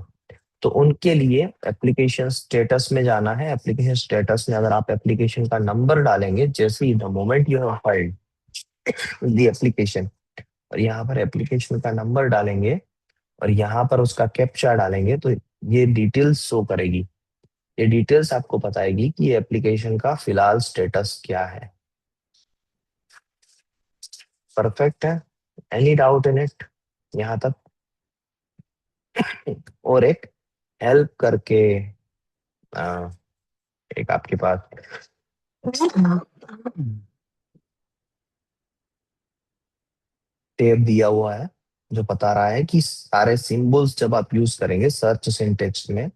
तो उनके लिए एप्लीकेशन स्टेटस में जाना है। एप्लीकेशन स्टेटस में अगर आप एप्लीकेशन का नंबर डालेंगे, जैसे ही the moment you have filed the application, और यहाँ पर एप्लीकेशन का नंबर डालेंगे और यहाँ पर उसका कैप्चा डालेंगे, तो ये डिटेल्स शो करेगी। ये डिटेल्स आपको बताएगी कि एप्लीकेशन का फिलहाल स्टेटस क्या है। परफेक्ट है, एनी डाउट इन इट यहाँ तक? और एक हेल्प करके एक आपके पास टेप दिया हुआ है जो बता रहा है कि सारे सिंबल्स जब आप यूज करेंगे सर्च सिंटेक्स में,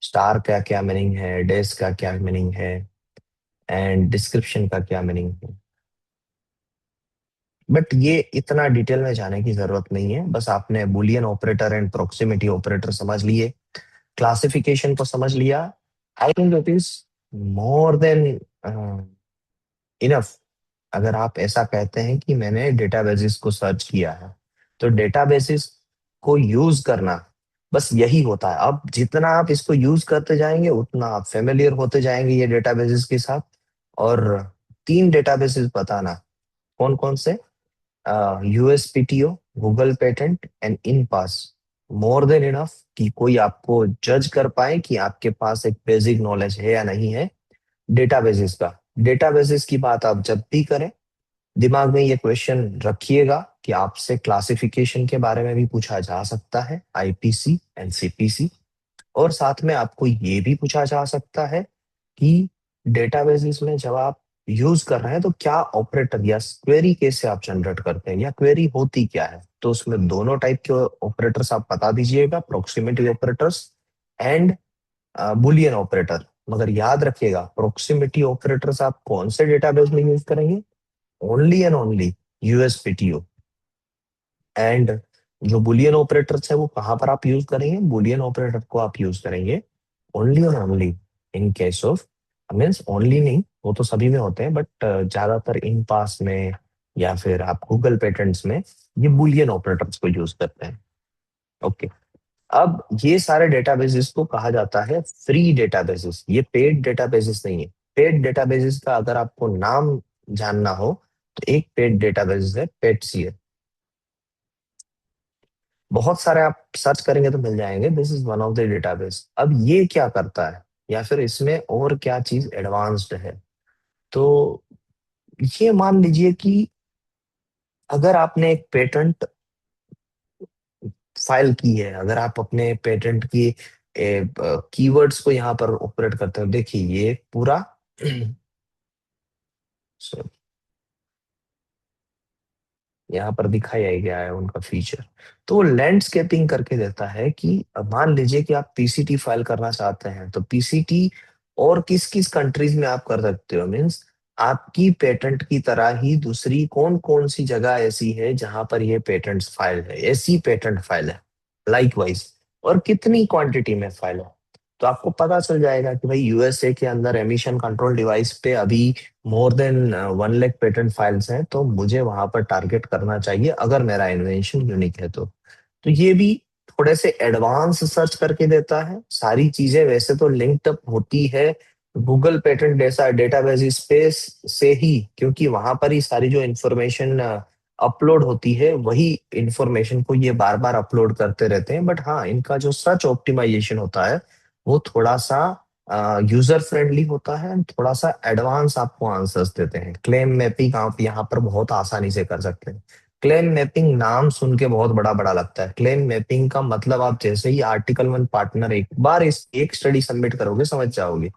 स्टार का क्या मीनिंग है, डैश का क्या मीनिंग है, एंड डिस्क्रिप्शन का क्या मीनिंग है। बट ये इतना डिटेल में जाने की जरूरत नहीं है, बस आपने Boolean operator and proximity operator समझ लिए, क्लासिफिकेशन को समझ लिया। I think it is more than enough. अगर आप ऐसा कहते हैं कि मैंने डेटाबेसेस को सर्च किया है, तो डेटाबेसेस को यूज करना बस यही होता है। अब जितना आप इसको यूज करते जाएंगे उतना आप फेमिलियर होते जाएंगे ये डेटाबेसेस के साथ। और तीन डेटाबेसेस बताना कौन कौन से, USPTO, Google patent and InPASS, more than enough कि कोई आपको जज कर पाए कि आपके पास एक बेसिक नॉलेज है या नहीं है डेटाबेसेस का। डेटाबेसेस की बात आप जब भी करें, दिमाग में ये क्वेश्चन रखिएगा कि आपसे क्लासिफिकेशन के बारे में भी पूछा जा सकता है, आईपीसी एंड सीपीसी। और साथ में आपको ये भी पूछा जा सकता है कि डेटाबेसेस में जब आप यूज कर रहे हैं तो क्या ऑपरेटर या क्वेरी कैसे आप जनरेट करते हैं, या क्वेरी होती क्या है। तो उसमें दोनों टाइप के ऑपरेटर्स आप बता दीजिएगा, proximity operators and Boolean operator. मगर याद रखिएगा प्रोक्सिमिटी ऑपरेटर्स आप कौन से डेटाबेस में यूज करेंगे, only and only USPTO. And जो बुलियन ऑपरेटर्स है वो कहां पर आप यूज करेंगे, बुलियन ऑपरेटर को आप यूज करेंगे only and only in case of, means only नहीं, वो तो सभी में होते हैं बट ज्यादातर इन पास में या फिर आप गूगल पेटेंट्स में ये बुलियन ऑपरेटर्स को यूज करते हैं। ओके, अब ये सारे डेटाबेसेस को कहा जाता है फ्री डेटाबेसेस, ये पेड डेटाबेसेस नहीं है। पेड डेटाबेसेस का अगर आपको नाम जानना हो तो एक पेड डेटाबेस है पेटसीयर। बहुत सारे आप सर्च करेंगे तो मिल जाएंगे, this is one of the database. अब ये क्या करता है या फिर इसमें और क्या चीज एडवांस्ड है, तो ये मान लीजिए कि अगर आपने एक पेटेंट फाइल की है, अगर आप अपने पेटेंट की कीवर्ड्स को यहाँ पर ऑपरेट करते हो, देखिए ये पूरा sorry, यहाँ पर दिखाया ही गया है उनका फीचर। तो वो लैंडस्केपिंग करके देता है कि अब मान लीजिए कि आप पीसीटी फाइल करना चाहते हैं, तो पीसीटी और किस किस कंट्रीज में आप कर सकते हो, मीन्स आपकी पेटेंट की तरह ही दूसरी कौन कौन सी जगह ऐसी है जहां पर ये पेटेंट फाइल है, ऐसी पेटेंट फाइल है लाइकवाइज, और कितनी क्वांटिटी में फाइल है। तो आपको पता चल जाएगा कि भाई यूएसए के अंदर एमिशन कंट्रोल डिवाइस पे अभी मोर देन 1 लाख पेटेंट फाइल्स हैं, तो मुझे वहां पर टारगेट करना चाहिए अगर मेरा इन्वेंशन यूनिक है तो ये भी थोड़े से एडवांस सर्च करके देता है। सारी चीजें वैसे तो लिंक्ड अप होती है गूगल पेटेंट जैसा डेटाबेस स्पेस से ही, क्योंकि वहां पर ही सारी जो इंफॉर्मेशन अपलोड होती है वही इंफॉर्मेशन को ये बार बार अपलोड करते रहते हैं। बट हाँ, इनका जो सर्च ऑप्टिमाइजेशन होता है वो थोड़ा सा यूजर फ्रेंडली होता है, थोड़ा सा एडवांस आपको आंसर्स देते हैं। क्लेम मैपिंग आप यहाँ पर बहुत आसानी से कर सकते हैं। क्लेम मैपिंग नाम सुन के बहुत बड़ा बड़ा लगता है। क्लेम मैपिंग का मतलब आप जैसे ही आर्टिकल 1 पार्टनर एक बार इस एक स्टडी सबमिट करोगे समझ जाओगे।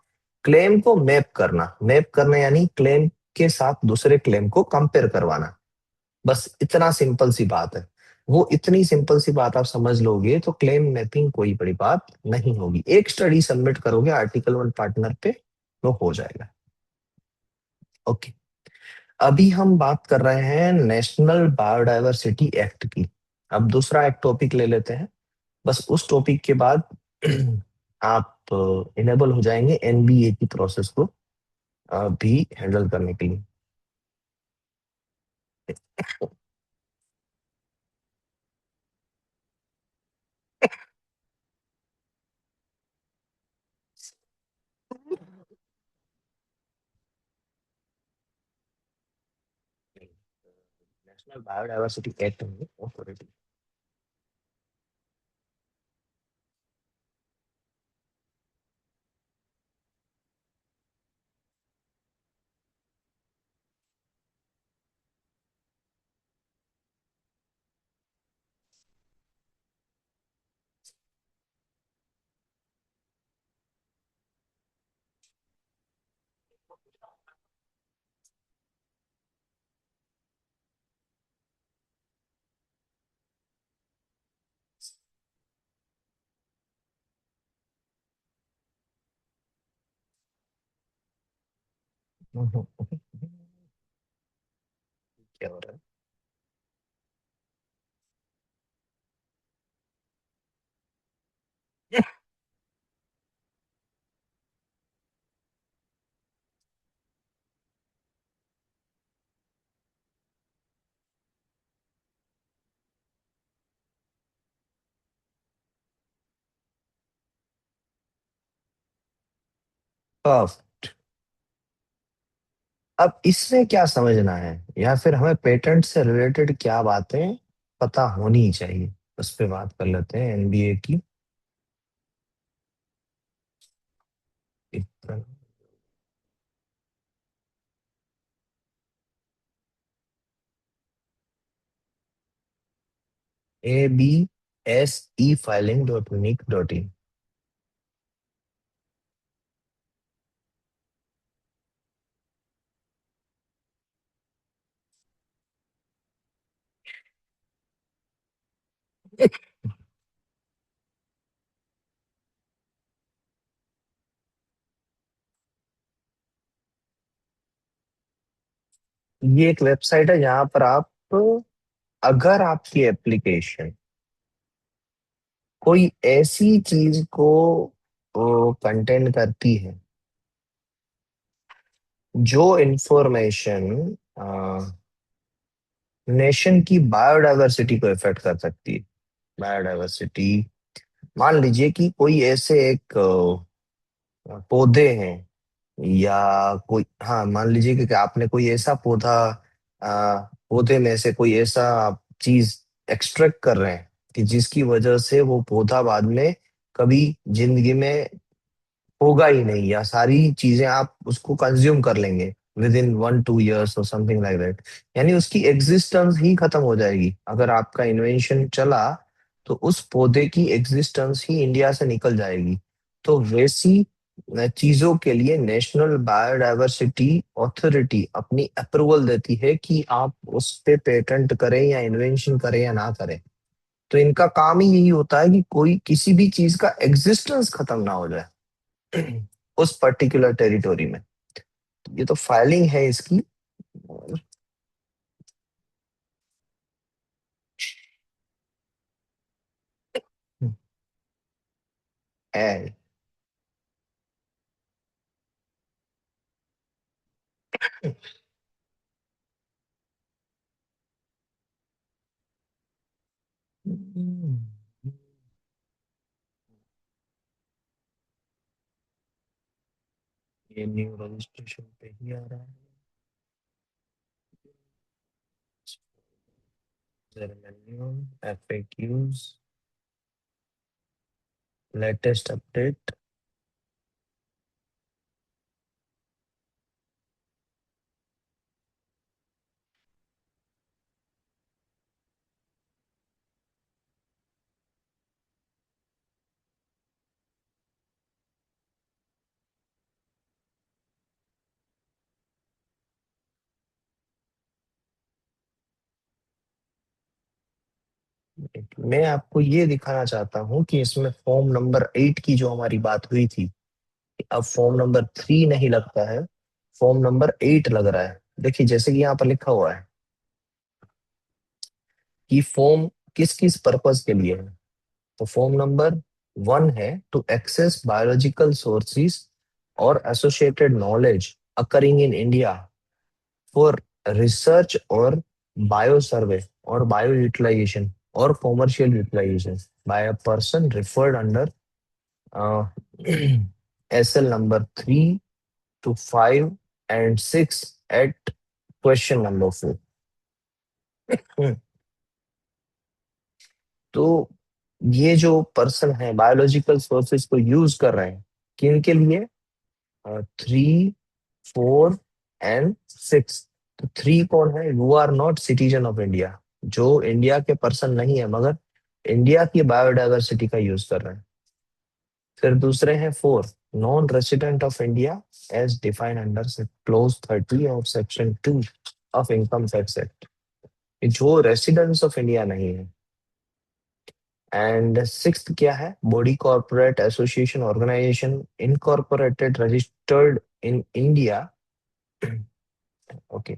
क्लेम को मैप करना यानी क्लेम के साथ दूसरे क्लेम को कंपेयर करवाना, बस इतना सिंपल सी बात है। वो इतनी सिंपल सी बात आप समझ लोगे तो क्लेम मैपिंग कोई बड़ी बात नहीं होगी। एक स्टडी सबमिट करोगे आर्टिकल 1 पार्टनर पे तो हो जाएगा। ओके, अभी हम बात कर रहे हैं नेशनल बायोडायवर्सिटी एक्ट की। अब दूसरा एक टॉपिक ले लेते हैं, बस उस टॉपिक के बाद आप इनेबल हो जाएंगे एनबीए की प्रोसेस को भी हैंडल करने के लिए। नेशनल बायोडायवर्सिटी एक्ट में ऑथोरिटी क्या हो रहा है? अब इसमें क्या समझना है, या फिर हमें पेटेंट से रिलेटेड क्या बातें पता होनी चाहिए, उस पे बात कर लेते हैं एनबीए की। absefiling.unique.in। ये एक वेबसाइट है जहां पर आप, अगर आपकी एप्लीकेशन कोई ऐसी चीज को कंटेंट करती है जो इंफॉर्मेशन नेशन की बायोडायवर्सिटी को इफेक्ट कर सकती है। बायोडायवर्सिटी, मान लीजिए कि कोई ऐसे एक पौधे हैं, या कोई, हाँ मान लीजिए कि आपने कोई ऐसा पौधा, पौधे में से कोई ऐसा चीज एक्सट्रैक्ट कर रहे हैं कि जिसकी वजह से वो पौधा बाद में कभी जिंदगी में होगा ही नहीं, या सारी चीजें आप उसको कंज्यूम कर लेंगे विद इन 1-2 years और समथिंग लाइक दैट, यानी उसकी एग्जिस्टेंस ही खत्म हो जाएगी अगर आपका इन्वेंशन चला। तो उस पौधे की एग्जिस्टेंस ही इंडिया से निकल जाएगी। तो वैसी चीजों के लिए नेशनल बायोडायवर्सिटी अथॉरिटी अपनी अप्रूवल देती है कि आप उस पे पेटेंट करें या इन्वेंशन करें या ना करें। तो इनका काम ही यही होता है कि कोई किसी भी चीज का एग्जिस्टेंस खत्म ना हो जाए उस पर्टिकुलर टेरिटोरी में। ये तो फाइलिंग है इसकी। है ये न्यू रजिस्ट्रेशन पे ही आ रहा है। Menu FAQs latest update. मैं आपको ये दिखाना चाहता हूँ कि इसमें फॉर्म नंबर 8 की जो हमारी बात हुई थी, अब फॉर्म नंबर 3 नहीं लगता है, फॉर्म नंबर 8 लग रहा है। देखिए जैसे कि यहाँ पर लिखा हुआ है कि फॉर्म किस किस पर्पस के लिए है। तो फॉर्म नंबर 1 है to access biological sources or associated knowledge occurring in India for research or bio survey or bio utilization or commercial utilization by a person referred under SL number 3 to 5 and 6 at question number 4। तो ये जो पर्सन है बायोलॉजिकल सोर्सेज को यूज कर रहे हैं किन के लिए? 3, 4 and 6। तो 3 कौन है? You are not citizen of India, जो इंडिया के पर्सन नहीं है मगर इंडिया की बायोडायवर्सिटी का यूज कर रहे हैं। फिर दूसरे हैं 4, non resident of India as defined under clause 30 of section 2 of income tax act, जो रेसिडेंट्स ऑफ इंडिया नहीं है। एंड सिक्स्थ क्या है? Body corporate association organization incorporated registered in India, okay,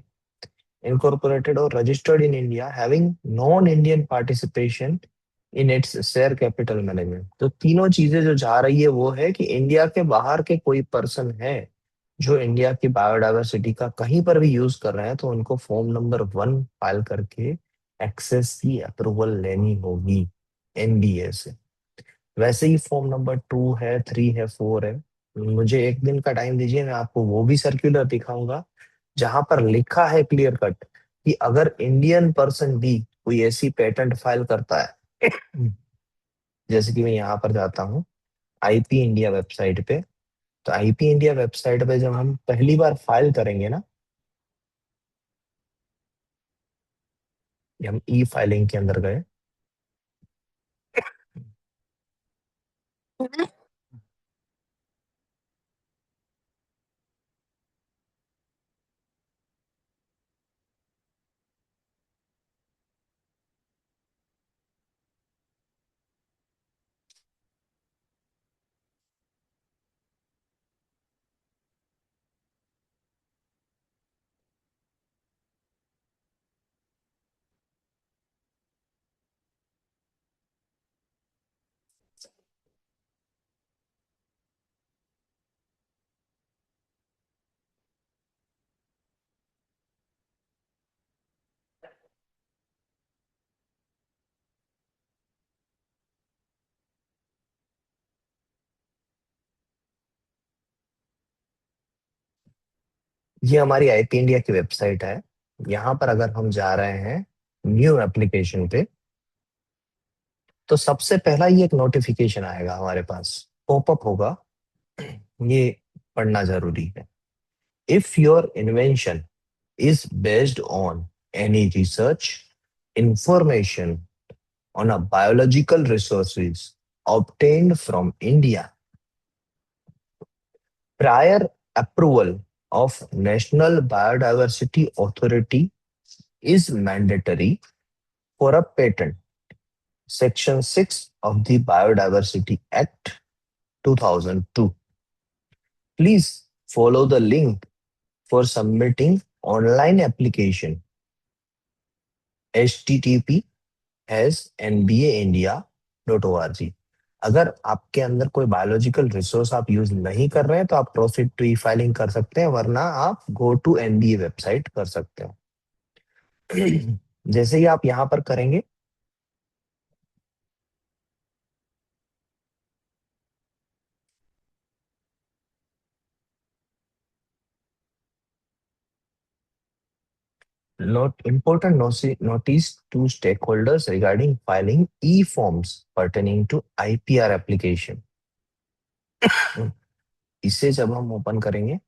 incorporated or registered in India having non-Indian participation in its share capital management। तो तीनों चीजें जो जा रही है वो है कि इंडिया के बाहर के कोई पर्सन है जो इंडिया की बायोडायवर्सिटी का कहीं पर भी यूज कर रहे हैं तो उनको फॉर्म नंबर 1 फाइल करके एक्सेस की अप्रूवल लेनी होगी NBA से। वैसे ही फॉर्म नंबर 2 है, 3 है, 4 है। मुझे एक दिन का टाइम दीजिए, मैं आपको वो भी सर्कुलर दिखाऊंगा जहां पर लिखा है क्लियर कट कि अगर इंडियन पर्सन भी कोई ऐसी पेटेंट फाइल करता है जैसे कि मैं यहाँ पर जाता हूँ IP इंडिया वेबसाइट पे। तो IP इंडिया वेबसाइट पे जब हम पहली बार फाइल करेंगे ना, ये हम ई फाइलिंग के अंदर गए, ये हमारी IP इंडिया की वेबसाइट है। यहाँ पर अगर हम जा रहे हैं न्यू एप्लीकेशन पे तो सबसे पहला ये एक नोटिफिकेशन आएगा हमारे पास, पॉपअप होगा, ये पढ़ना जरूरी है। If your invention is based on any research, information on a biological resources obtained from India prior approval of National Biodiversity Authority is mandatory for a patent. Section 6 of the Biodiversity Act 2002. Please follow the link for submitting online application. http://nbaindia.org। अगर आपके अंदर कोई बायोलॉजिकल रिसोर्स आप यूज नहीं कर रहे हैं तो आप प्रोसीड टू ई फाइलिंग कर सकते हैं, वरना आप गो टू एनबीए वेबसाइट कर सकते हैं। जैसे ही आप यहाँ पर करेंगे, important notice to stakeholders regarding filing e-forms pertaining to IPR application। इसे जब हम ओपन करेंगे,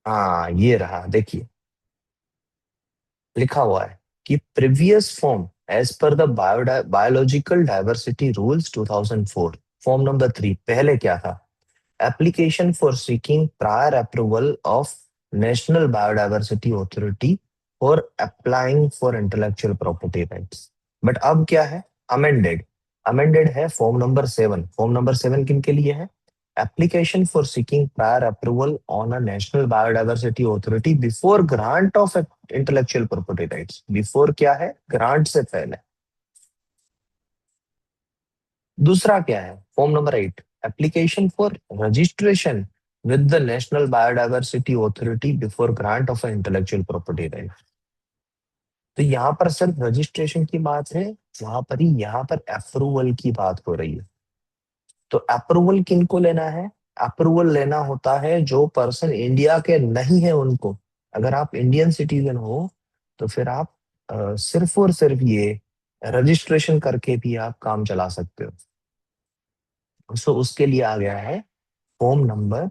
हाँ ये रहा, देखिए लिखा हुआ है कि previous form as per the biological diversity rules 2004, form number 3 पहले क्या था? Application for seeking prior approval of national biodiversity authority for applying for intellectual property rights. But अब क्या है? अमेंडेड है फॉर्म नंबर 7। फॉर्म नंबर 7 किन के लिए है? Application for seeking prior approval on a national biodiversity authority before grant of intellectual property rights. Before क्या है? ग्रांट से पहले। दूसरा क्या है? Form number 8, application for registration with the national biodiversity authority before grant of intellectual property right. तो यहाँ पर सिर्फ रजिस्ट्रेशन की बात है, वहां पर ही यहाँ पर अप्रूवल की बात हो रही है। तो अप्रूवल किनको लेना है? अप्रूवल लेना होता है जो पर्सन इंडिया के नहीं है उनको। अगर आप इंडियन सिटीजन हो तो फिर आप सिर्फ और सिर्फ ये रजिस्ट्रेशन करके भी आप काम चला सकते हो। सो उसके लिए आ गया है फॉर्म नंबर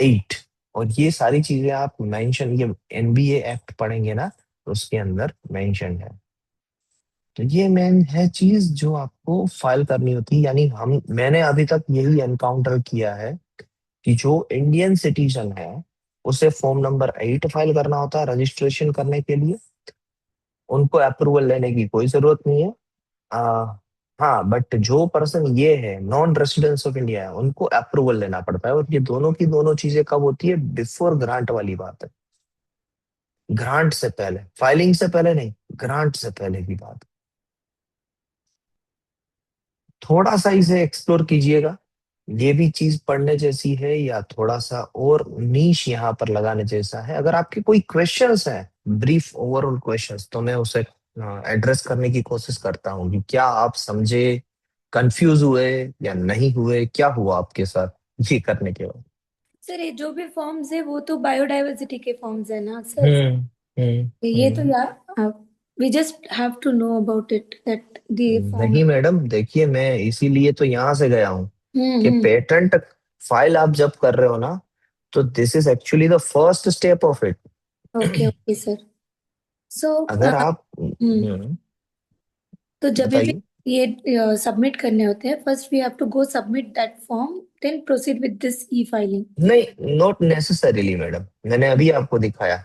8। और ये सारी चीजें आप मेंशन, ये एनबीए एक्ट पढ़ेंगे ना, तो उसके अंदर मेंशन है। तो ये मेन है चीज जो आपको फाइल करनी होती है। यानी मैंने अभी तक यही एनकाउंटर किया है कि जो इंडियन सिटीजन है उसे फॉर्म नंबर 8 फाइल करना होता है रजिस्ट्रेशन करने के लिए। उनको अप्रूवल लेने की कोई जरूरत नहीं है। आ, हाँ, बट जो पर्सन ये है नॉन रेसिडेंस ऑफ इंडिया है, उनको अप्रूवल लेना पड़ता है। और ये दोनों की दोनों चीजें कब होती है? बिफोर ग्रांट वाली बात है। ग्रांट से पहले, फाइलिंग से पहले नहीं, ग्रांट से पहले की बात। थोड़ा सा इसे एक्सप्लोर कीजिएगा, ये भी चीज पढ़ने जैसी है या थोड़ा सा और नीश यहाँ पर लगाने जैसा है। अगर आपके कोई क्वेश्चंस हैं, ब्रीफ ओवरऑल क्वेश्चंस, तो मैं उसे एड्रेस करने की कोशिश करता हूँ कि क्या आप समझे, कंफ्यूज हुए या नहीं हुए, क्या हुआ आपके साथ ये करने के बाद। सर ये जो भी फॉर्म्स है वो तो बायोडाइवर्सिटी के फॉर्म्स है ना सर? ये तो यार we just have to know about it that the form. नहीं मैडम, देखिए मैं इसीलिए तो यहाँ से गया हूँ कि हम्म। पेटेंट फाइल आप जब कर रहे हो ना, तो this is actually the first step of it. Okay okay sir. So अगर आप तो जब भी बताइए। ये सबमिट करने होते हैं, first we have to go submit that form, then proceed with this E filing. नहीं, नॉट नेसेसरीली मैडम। मैंने अभी आपको दिखाया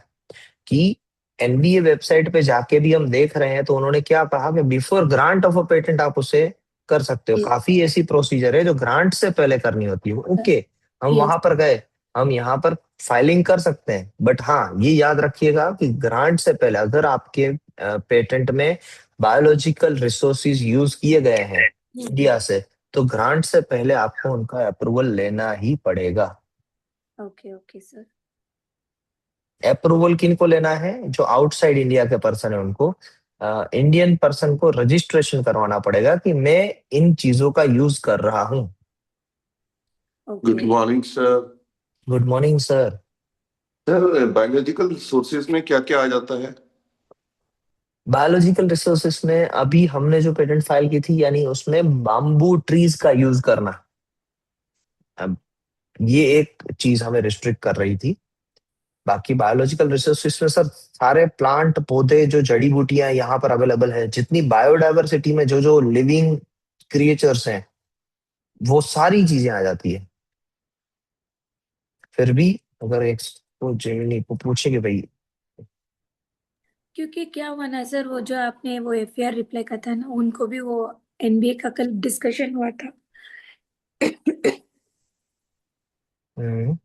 कि एनबीए वेबसाइट पे जाके भी हम देख रहे हैं तो उन्होंने क्या कहा कि before grant of a patent आप उसे कर सकते हो। काफी ऐसी प्रोसीजर है जो ग्रांट से पहले करनी होती है। ओके, हम वहां पर गए, हम यहाँ पर फाइलिंग कर सकते हैं। बट हाँ, ये याद रखिएगा कि ग्रांट से पहले अगर आपके पेटेंट में बायोलॉजिकल रिसोर्सेज यूज किए गए हैं इंडिया से, तो ग्रांट से पहले आपको उनका अप्रूवल लेना ही पड़ेगा। Okay okay sir. अप्रूवल किन को लेना है? जो आउटसाइड इंडिया के पर्सन है उनको। इंडियन पर्सन को रजिस्ट्रेशन करवाना पड़ेगा कि मैं इन चीजों का यूज कर रहा हूँ। Good morning sir. Good morning sir. Sir biological resources में क्या क्या आ जाता है? बायोलॉजिकल रिसोर्सेस में अभी हमने जो पेटेंट फाइल की थी, यानी उसमें बाम्बू ट्रीज का यूज करना, अब ये एक चीज हमें रिस्ट्रिक्ट कर रही थी। बाकी बायोलॉजिकल रिसोर्सेज में सर सारे प्लांट पौधे जो जड़ी बूटियां यहाँ पर अवेलेबल है, जितनी बायोडाइवर्सिटी में जो जो लिविंग क्रिएचर्स हैं, वो सारी चीजें आ जाती है। फिर भी अगर एक तो जेमिनी को पूछे कि भाई, क्योंकि क्या हुआ ना सर, वो जो आपने वो एफआईआर रिप्लाई का था ना, उनको भी वो एनबीए का कल डिस्कशन हुआ था। हम्म,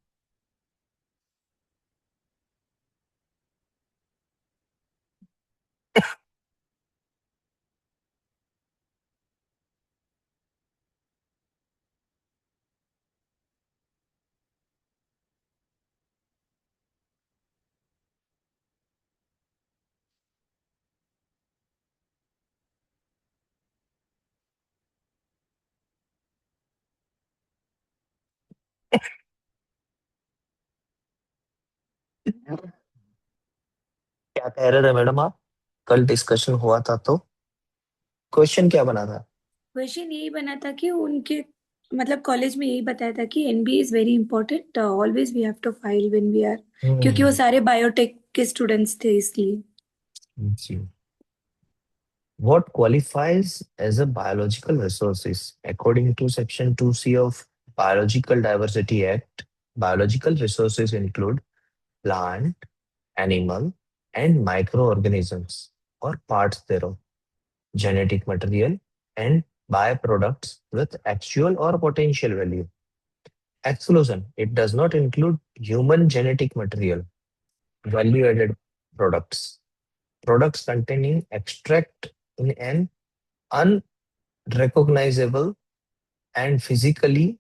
क्या कह रहे थे मैडम आप? कल डिस्कशन हुआ था तो क्वेश्चन क्या बना था? क्वेश्चन यही बना था कि उनके मतलब कॉलेज में यही बताया था कि NBA is very important, always we have to file when we are, क्योंकि वो सारे बायोटेक के स्टूडेंट्स थे इसलिए। जी। What qualifies as a biological resources? According to Section 2C of Biological Diversity Act, biological resources include plant, animal, and microorganisms or parts thereof, genetic material, and byproducts with actual or potential value. Exclusion: it does not include human genetic material, value-added products, products containing extract in an unrecognizable and physically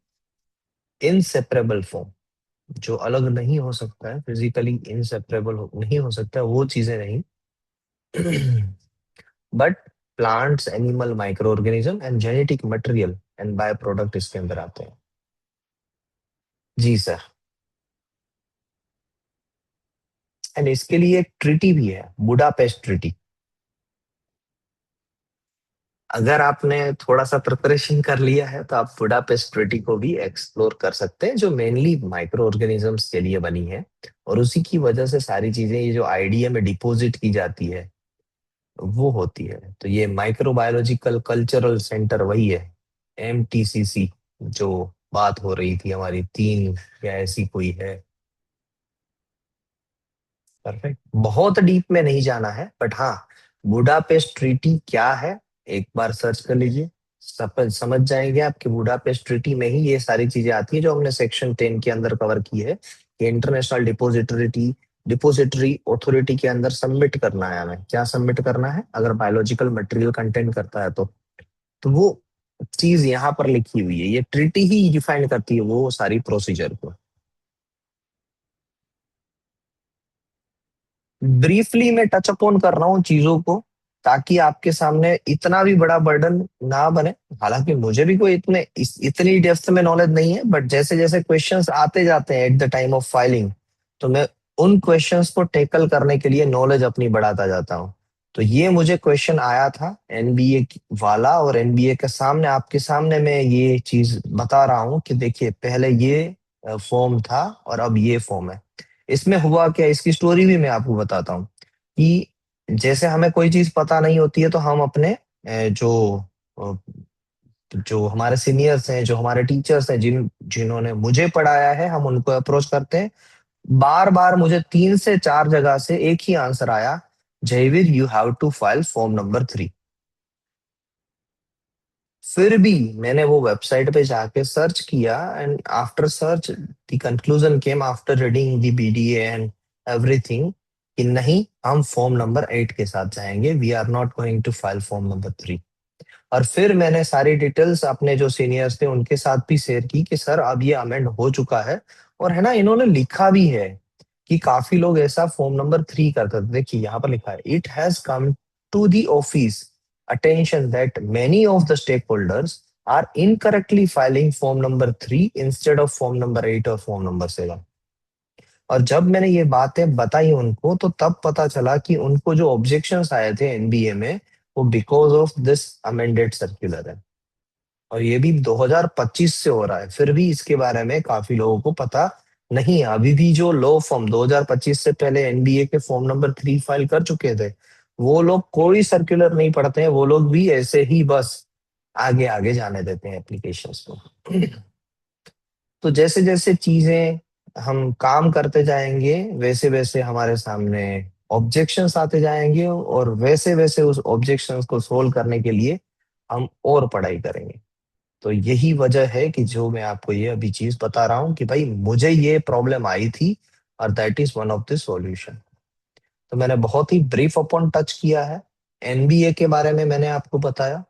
inseparable form, जो अलग नहीं हो सकता है, फिजिकली इनसेपरेबल नहीं हो सकता, वो चीजें नहीं। But plants, animal, micro organism and genetic material and by product इसके अंदर आते हैं। जी सर। एंड इसके लिए एक ट्रीटी भी है, बुडापेस्ट ट्रीटी। अगर आपने थोड़ा सा प्रिपरेशन कर लिया है तो आप बुडापेस्ट ट्रीटी को भी एक्सप्लोर कर सकते हैं, जो मेनली माइक्रो ऑर्गेनिजम्स के लिए बनी है, और उसी की वजह से सारी चीजें ये जो आईडीए में डिपॉजिट की जाती है वो होती है। तो ये माइक्रोबायोलॉजिकल कल्चरल सेंटर वही है, एमटीसीसी, जो बात हो रही थी हमारी, तीन या ऐसी कोई है। परफेक्ट। बहुत डीप में नहीं जाना है, बट हाँ, बुडापेस्ट ट्रीटी क्या है एक बार सर्च कर लीजिए, समझ जाएंगे आप कि बुडापेस्ट ट्रीटी में ही ये सारी चीजें आती है जो हमने सेक्शन 10 के अंदर कवर की है, कि इंटरनेशनल डिपोजिटरी अथॉरिटी के अंदर सबमिट करना है। हमें क्या सबमिट करना है अगर बायोलॉजिकल मटेरियल कंटेंट करता है तो वो चीज यहाँ पर लिखी हुई है, ये ट्रीटी ही डिफाइन करती है वो सारी प्रोसीजर को। ब्रीफली मैं टच अपॉन कर रहा हूँ चीजों को, ताकि आपके सामने इतना भी बड़ा बर्डन ना बने। हालांकि मुझे भी कोई इतनी डेप्थ में नॉलेज नहीं है, बट जैसे जैसे क्वेश्चंस आते जाते हैं at the time of filing, तो मैं उन क्वेश्चंस को टेकल करने के लिए नॉलेज अपनी बढ़ाता जाता हूँ। तो ये मुझे क्वेश्चन आया था एनबीए वाला, और एनबीए के सामने आपके सामने मैं ये चीज बता रहा हूँ कि देखिए पहले ये फॉर्म था और अब ये फॉर्म है। इसमें हुआ क्या, इसकी स्टोरी भी मैं आपको बताता हूँ कि जैसे हमें कोई चीज पता नहीं होती है तो हम अपने अ, जो हमारे सीनियर्स हैं, जो हमारे टीचर्स हैं, जिन्होंने मुझे पढ़ाया है, हम उनको अप्रोच करते हैं। बार बार मुझे 3 से 4 जगह से एक ही आंसर आया, Jayveer you have to file form number 3। फिर भी मैंने वो वेबसाइट पे जाके सर्च किया, and after search the conclusion came after reading the BDA and everything, कि नहीं, हम फॉर्म नंबर 8 के साथ जाएंगे, we are not going to file form number 3। और फिर मैंने सारी डिटेल्स अपने जो सीनियर्स थे उनके साथ भी शेयर की कि सर अब ये अमेंड हो चुका है, और है ना, इन्होंने लिखा भी है कि काफी लोग ऐसा फॉर्म नंबर 3 करते थे। देखिए यहाँ पर लिखा है, it has come to the office attention that many of the stakeholders are incorrectly filing form number 3 instead of form number 8 और form number 7। और जब मैंने ये बातें बताई उनको, तो तब पता चला कि उनको जो ऑब्जेक्शंस आए थे एनबीए में, वो because of this amended circular है। और ये भी 2025 से हो रहा है, फिर भी इसके बारे में काफी लोगों को पता नहीं, अभी भी जो लो फॉर्म 2025 से पहले एनबीए के फॉर्म नंबर 3 फाइल कर चुके थे, वो लोग कोई सर्कुलर नहीं पढ़ते हैं, वो लोग भी ऐसे ही बस आगे आगे जाने देते हैं एप्लीकेशंस को। तो जैसे जैसे चीजें हम काम करते जाएंगे, वैसे वैसे हमारे सामने ऑब्जेक्शंस आते जाएंगे, और वैसे वैसे उस ऑब्जेक्शंस को सोल्व करने के लिए हम और पढ़ाई करेंगे। तो यही वजह है कि जो मैं आपको ये अभी चीज बता रहा हूँ कि भाई मुझे ये प्रॉब्लम आई थी, और that is one of the solution. तो मैंने बहुत ही ब्रीफ अपॉन टच किया है। एनबीए के बारे में मैंने आपको बताया,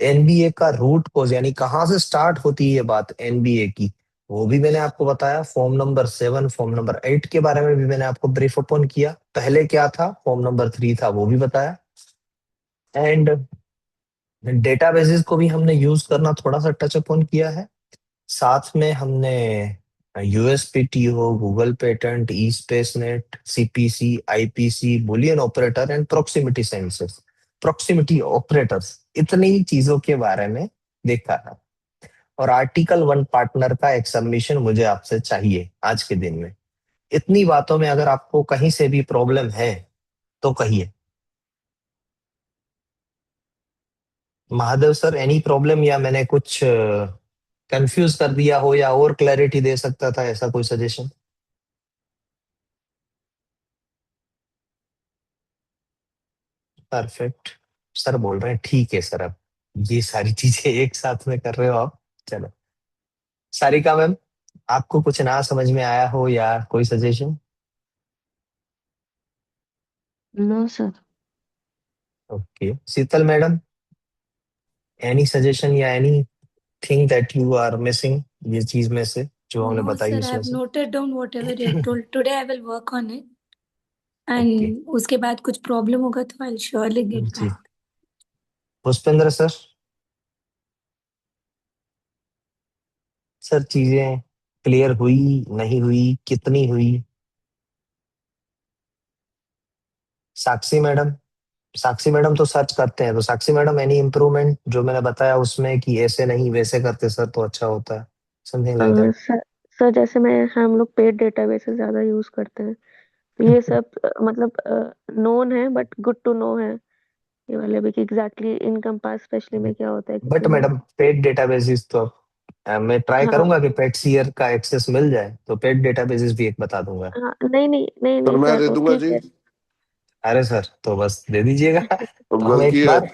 एनबीए का रूट कोज यानी कहाँ से स्टार्ट होती है ये बात एनबीए की, वो भी मैंने आपको बताया। फॉर्म नंबर 7, फॉर्म नंबर 8 के बारे में भी मैंने आपको ब्रीफ अपॉन किया। पहले क्या था, फॉर्म नंबर 3 था, वो भी बताया। एंड डेटाबेसेस को भी हमने यूज करना थोड़ा सा टच अपॉन किया है। साथ में हमने USPTO, Google patent, e space net, CPC, IPC, Boolean operator and proximity sensors, proximity operators, इतनी चीजों के बारे में देखा है। और आर्टिकल 1 पार्टनर का एक सबमिशन मुझे आपसे चाहिए आज के दिन में। इतनी बातों में अगर आपको कहीं से भी प्रॉब्लम है तो कहिए। महादेव सर, एनी प्रॉब्लम, या मैंने कुछ कंफ्यूज कर दिया हो या और क्लैरिटी दे सकता था, ऐसा कोई सजेशन? परफेक्ट। सर बोल रहे हैं ठीक है सर, अब ये सारी चीजें एक साथ में कर रहे हो आप। चलो, सारिका मैम, आपको कुछ ना समझ में आया हो या कोई suggestion? No sir. Okay, Sheetal madam, any suggestion या anything that you are missing, ये चीज में से जो हमने No, बताई sir, I उसमें have से? noted down whatever you have told. Today I will work on it. Okay, And उसके बाद कुछ प्रॉब्लम होगा तो I'll surely get जी। back. पुष्पेंद्र सर, सर चीजें क्लियर हुई, नहीं हुई, कितनी हुई? साक्षी मैडम, साक्षी मैडम तो सर्च करते हैं, तो साक्षी मैडम एनी इम्प्रूवमेंट जो मैंने बताया उसमें, कि ऐसे नहीं वैसे करते सर तो अच्छा होता है, something like that? Sir sir जैसे मैं हम लोग पेड डेटाबेसेस ज्यादा यूज करते हैं, तो ये सब मतलब नोन है, बट गुड टू नो है ये वाले भी कि एग्जैक्टली इनकम पास स्पेशली में क्या होता है, बट क्योंकि मैं मैडम पेड डेटाबेसिस तो मैं ट्राई हाँ करूंगा कि पेड सीयर का एक्सेस मिल जाए, तो पेड डेटाबेसिस भी एक बता दूंगा। हाँ नहीं नहीं नहीं सर नहीं मैं सर, दे वो दूंगा ठीक जी। है। अरे सर, तो बस दे दीजिएगा। तो हम बल्कि एक बार,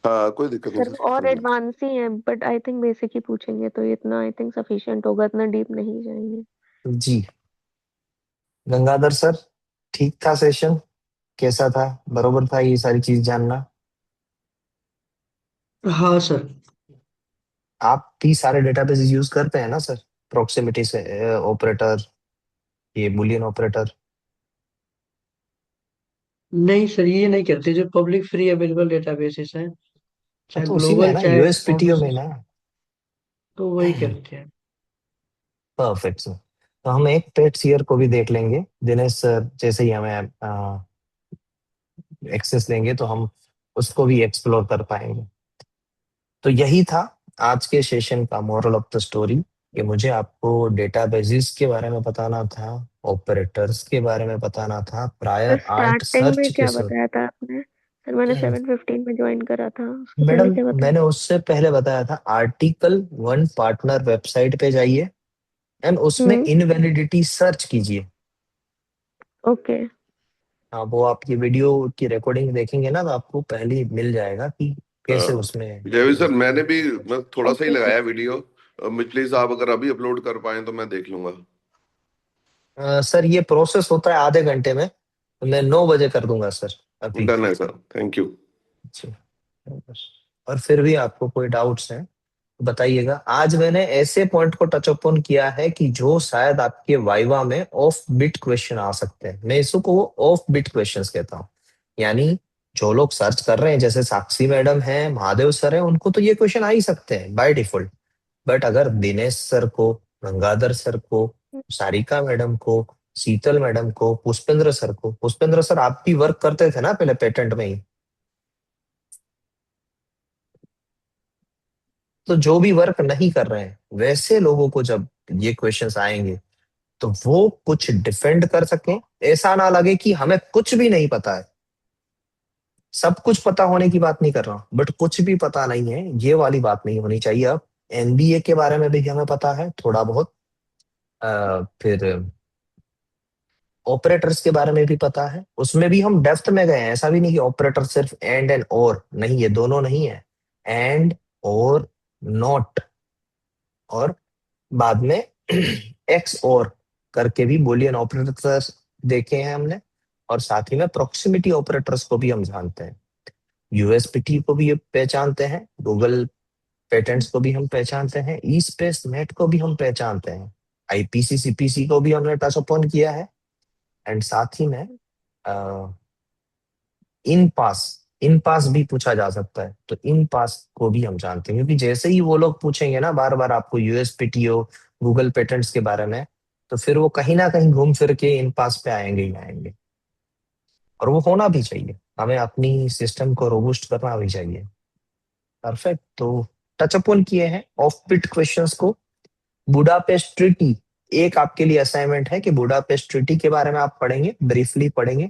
हाँ कोई दिक्कत नहीं सर सर, वो और कर दो। एडवांस ही है, बट आई थिंक बेसिक ही पूछेंगे तो इतना आई थिंक सफिशिएंट होगा, इतना डीप नहीं जाएंगे। जी, गंगाधर सर, ठीक था सेशन? कैसा था, बरोबर था ये सारी चीज जानना? हाँ सर। आप भी सारे डेटाबेस यूज करते हैं ना सर? प्रोक्सिमिटी से ऑपरेटर, ये बुलियन ऑपरेटर? नहीं सर, ये नहीं करते। जो पब्लिक फ्री अवेलेबल डेटाबेसेस हैं, चाहे तो उसी में है ग्लोबल ना, चाहे यूएसपीटीओ में ऑफिस, ना। तो वही करते हैं। Perfect sir. तो हम एक पेट सीयर को भी देख लेंगे, दिनेश सर जैसे ही हमें एक्सेस देंगे तो हम उसको भी एक्सप्लोर कर पाएंगे। तो यही था आज के सेशन का मोरल ऑफ द स्टोरी, कि मुझे आपको डेटाबेसेस के बारे में बताना था, ऑपरेटर्स के बारे में बताना था, sir prior art starting search में के क्या बताया था आपने? सर मैंने 7:15 में ज्वाइन करा था, उसके पहले मैडम, क्या बताया मैंने था? उससे पहले बताया था आर्टिकल 1 पार्टनर वेबसाइट पे जाइए, एंड उसमें हम्म। इनवैलिडिटी सर्च कीजिए। ओके। हाँ, वो आप ये वीडियो की रिकॉर्डिंग देखेंगे ना, तो आपको पहले ही मिल जाएगा कि कैसे उसमें। जयवीर सर मैंने भी मैं थोड़ा सा ही ओके सर। लगाया वीडियो। प्लीज आप अगर अभी अपलोड कर पाए तो मैं देख लूंगा। सर ये प्रोसेस होता है आधे घंटे में, तो मैं 9 बजे कर दूंगा सर, अभी। डन है सर, थैंक यू। जी। और फिर भी आपको कोई डाउट्स हैं तो बताइएगा। आज मैंने ऐसे पॉइंट को टच अपॉन किया है कि जो शायद आपके वाइवा में ऑफ बिट क्वेश्चन आ सकते हैं, मैं इसको ऑफ बिट क्वेश्चंस कहता हूँ। यानी जो लोग सर्च कर रहे हैं, जैसे साक्षी मैडम है, महादेव सर है, उनको तो ये क्वेश्चन आ ही सकते हैं बाय डिफॉल्ट। बट अगर दिनेश सर को, गंगाधर सर को, सारिका मैडम को, शीतल मैडम को, पुष्पेंद्र सर को, पुष्पेंद्र सर आप भी वर्क करते थे ना पहले पेटेंट में ही, तो जो भी वर्क नहीं कर रहे हैं वैसे लोगों को जब ये क्वेश्चंस आएंगे, तो वो कुछ डिफेंड कर सके, ऐसा ना लगे कि हमें कुछ भी नहीं पता है। सब कुछ पता होने की बात नहीं कर रहा हूं, बट कुछ भी पता नहीं है ये वाली बात नहीं होनी चाहिए। अब एनबीए के बारे में भी हमें पता है थोड़ा बहुत, फिर ऑपरेटर्स के बारे में भी पता है, उसमें भी हम डेप्थ में गए हैं। ऐसा भी नहीं कि ऑपरेटर सिर्फ एंड और नहीं, ये दोनों नहीं है, एंड और नॉट, और बाद में एक्स और करके भी बुलियन ऑपरेटर्स देखे हैं हमने, और साथ ही में प्रोक्सिमिटी ऑपरेटर्स को भी हम जानते हैं, यूएसपीटी को भी ये पहचानते हैं, गूगल पेटेंट्स को भी हम पहचानते हैं, ई स्पेस नेट को भी हम पहचानते हैं, आईपीसी सीपीसी को भी हमने टच अपॉन किया है, एंड साथ ही में इन पास, इन पास भी पूछा जा सकता है, तो इन पास को भी हम जानते हैं, क्योंकि जैसे ही वो लोग पूछेंगे ना बार बार आपको यूएसपीटीओ गूगल पेटेंट्स के बारे में, तो फिर वो कहीं ना कहीं घूम फिर के इन पास पे आएंगे ही आएंगे, और वो होना भी चाहिए। हमें अपनी सिस्टम को रोबुस्ट करना भी चाहिए। परफेक्ट। तो टच अपॉन किए हैं ऑफ बिट क्वेश्चंस को। बुडापेस्ट ट्रीटी, एक आपके लिए असाइनमेंट है कि बुडापेस्ट ट्रीटी के बारे में आप पढ़ेंगे, ब्रीफली पढ़ेंगे,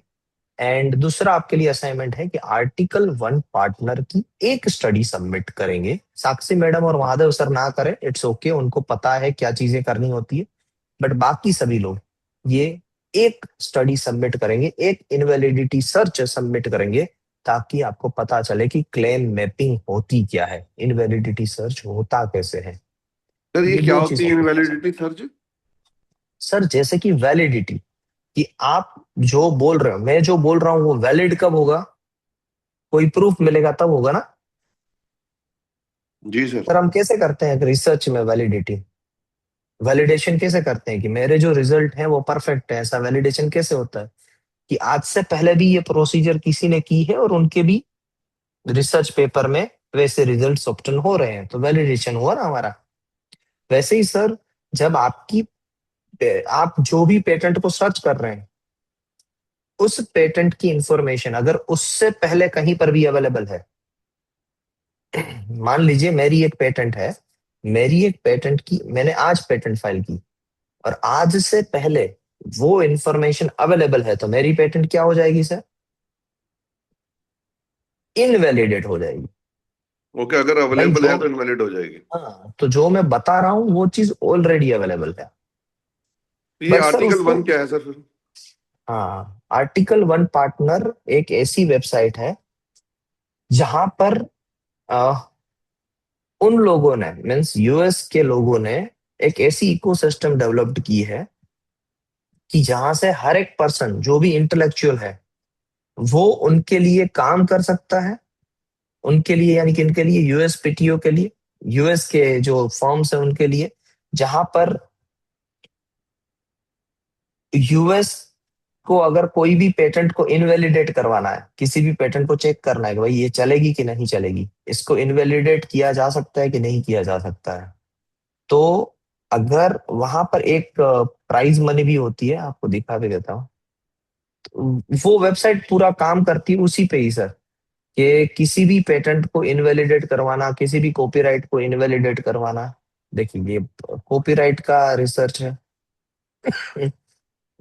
एंड दूसरा आपके लिए असाइनमेंट है कि आर्टिकल 1 पार्टनर की एक स्टडी सबमिट करेंगे। साक्षी मैडम और महादेव सर ना करें, इट्स ओके, उनको पता है क्या चीजें करनी होती है, बट बाकी सभी लोग ये एक स्टडी सबमिट करेंगे, एक इनवैलिडिटी सर्च सबमिट करेंगे, ताकि आपको पता चले कि क्लेम मैपिंग होती क्या है, इनवैलिडिटी सर्च होता कैसे है। सर ये ये क्या दो होती है चीजों को इनवैलिडिटी सर्च? सर, जैसे कि वैलिडिटी, कि आप जो बोल रहे हो, मैं जो बोल रहा हूँ वो वैलिड कब होगा, कोई प्रूफ मिलेगा तब होगा ना। जी सर। सर हम कैसे करते हैं रिसर्च में वैलिडिटी, वैलिडेशन कैसे करते हैं कि मेरे जो रिजल्ट हैं वो परफेक्ट है, ऐसा वैलिडेशन कैसे होता है कि आज से पहले भी ये प्रोसीजर किसी ने की है और उनके भी रिसर्च पेपर में वैसे रिजल्ट्स ऑब्टेन हो रहे हैं, तो वैलिडेशन हुआ ना हमारा। वैसे ही सर, जब आप जो भी पेटेंट को सर्च कर रहे हैं, उस पेटेंट की इंफॉर्मेशन अगर उससे पहले कहीं पर भी अवेलेबल है, मान लीजिए मेरी एक पेटेंट है, मेरी एक पेटेंट की मैंने आज पेटेंट फाइल की, और आज से पहले वो इंफॉर्मेशन अवेलेबल है, तो मेरी पेटेंट क्या हो जाएगी सर, इनवैलिडेट हो जाएगी। ओके, अगर भाई अवेलेबल जो, है तो इनवैलिड हो जाएगी। हाँ, तो जो मैं बता रहा हूँ वो चीज ऑलरेडी अवेलेबल है, तो ये बट सर आर्टिकल उसको, 1 क्या है सर फिर? हाँ, आर्टिकल 1 पार्टनर एक ऐसी वेबसाइट है जहां पर अ, उन लोगों ने, मीन्स यूएस के लोगों ने एक ऐसी इकोसिस्टम डेवलप्ड की है कि जहां से हर एक पर्सन जो भी इंटेलेक्चुअल है वो उनके लिए काम कर सकता है, उनके लिए, यानी कि इनके लिए, यूएस पीटीओ के लिए, यूएस के जो फर्म्स है उनके लिए, जहां पर यूएस को अगर कोई भी पेटेंट को इनवैलिडेट करवाना है, किसी भी पेटेंट को चेक करना है कि भाई ये चलेगी कि नहीं चलेगी, इसको इनवैलिडेट किया जा सकता है कि नहीं किया जा सकता है, तो अगर वहां पर एक प्राइज मनी भी होती है, आपको दिखा भी देता हूँ, वो वेबसाइट पूरा काम करती है उसी पे ही सर, कि किसी भी पेटेंट को इनवैलिडेट करवाना, किसी भी कॉपीराइट को इनवैलिडेट करवाना। देखिए ये कॉपीराइट का रिसर्च है,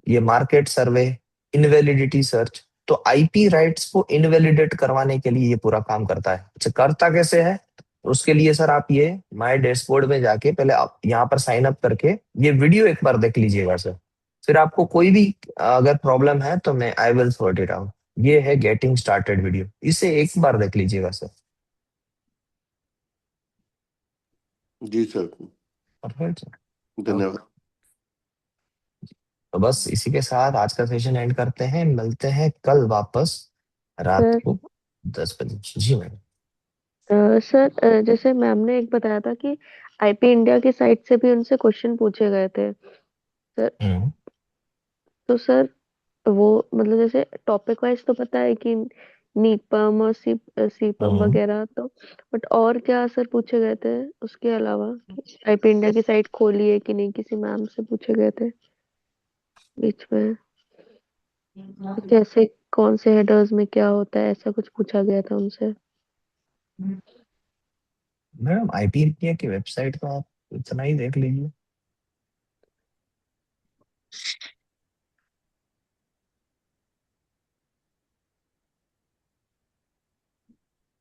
ये मार्केट सर्वे, इनवैलिडिटी सर्च, तो आईपी राइट्स को इनवैलिडेट करवाने के लिए ये पूरा काम करता है। अच्छा, करता कैसे है, उसके लिए सर आप ये माय डैशबोर्ड में जाके पहले आप यहाँ पर साइन अप करके ये वीडियो एक बार देख लीजिएगा सर, फिर आपको कोई भी अगर प्रॉब्लम है तो मैं I will sort it out. ये है गेटिंग स्टार्टेड वीडियो, इसे एक बार देख लीजिएगा सर। जी सर, परफेक्ट सर। धन्यवाद। तो बस इसी के साथ आज का सेशन एंड करते हैं, मिलते हैं कल वापस रात सर को 10 बजे। जी मैम। सर जैसे मैम ने एक बताया था कि आईपी इंडिया की साइट से भी उनसे क्वेश्चन पूछे गए थे सर। हम्म। तो सर वो मतलब जैसे टॉपिक वाइज तो पता है कि नीपम और सीपम हम्म। वगैरह तो, बट और क्या सर पूछे गए थे उसके अलावा? आईपी इंडिया की साइट खोली है कि नहीं, किसी मैम से पूछे गए थे बीच में, कैसे कौन से हेडर्स में क्या होता है, ऐसा कुछ पूछा गया था उनसे। मैडम आईपी इंडिया की वेबसाइट को आप इतना ही देख लीजिए।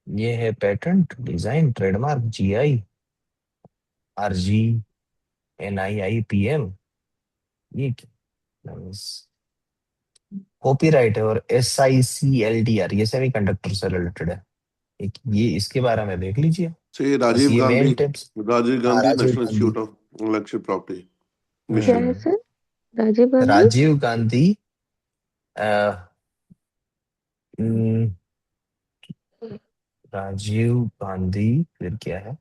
ये है patent, design, trademark, GI, RG, NII, PM. ये कॉपीराइट है, और SICLDR ये सेमीकंडक्टर से रिलेटेड है। एक ये इसके बारे में देख लीजिए। So ये बस ये मेन टिप्स। राजीव हाँ, Gandhi Rajiv national Gandhi. Institute of intellectual property क्या है mission. Sir? Rajiv Gandhi Rajiv Gandhi uh, न, राजीव गांधी फिर क्या है,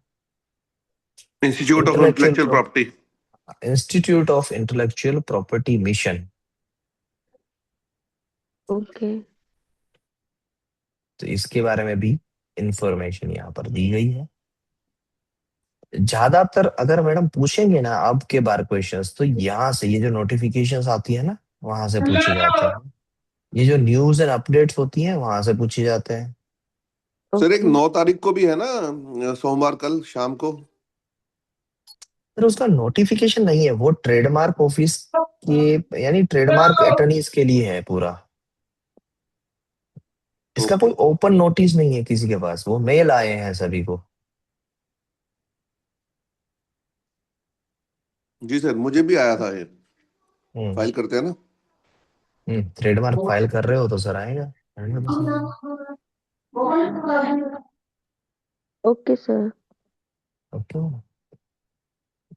institute of intellectual intellectual property. Institute of intellectual property mission. Okay. तो इसके बारे में भी इंफॉर्मेशन यहाँ पर दी गई है। ज्यादातर अगर मैडम पूछेंगे ना अब के बार क्वेश्चंस, तो यहाँ से ये जो नोटिफिकेशंस आती है ना, वहां से पूछे जाते हैं। ये जो न्यूज एंड अपडेट्स होती हैं, वहां से पूछे जाते हैं। सर एक ओके 9 तारीख को भी है ना, सोमवार कल शाम को। पर उसका नोटिफिकेशन नहीं है, वो ट्रेडमार्क ऑफिस के यानी ट्रेडमार्क अटर्नीज के लिए है पूरा। इसका ओके कोई ओपन नोटिस नहीं है किसी के पास, वो मेल आए हैं सभी को। जी सर, मुझे भी आया था ये। हम्म। फाइल करते हैं ना। ट्रेडमार्क फाइल कर रहे हो तो सर आएगा 100%। Okay sir. ओके।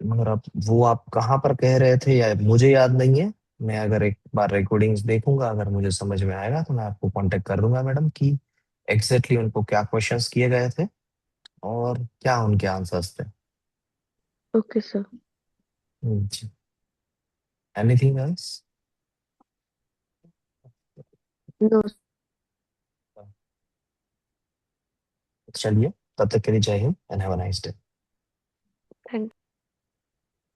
मगर आप कहाँ पर कह रहे थे या मुझे याद नहीं है। मैं अगर एक बार रिकॉर्डिंग्स देखूंगा, अगर मुझे समझ में आएगा तो मैं आपको कांटेक्ट कर दूंगा मैडम कि एग्जैक्टली उनको क्या क्वेश्चंस किए गए थे और क्या उनके आंसर्स थे। Okay sir. जी। Anything else? नो। चलिए, तब तक के लिए जय हिंद and have a nice day. Thank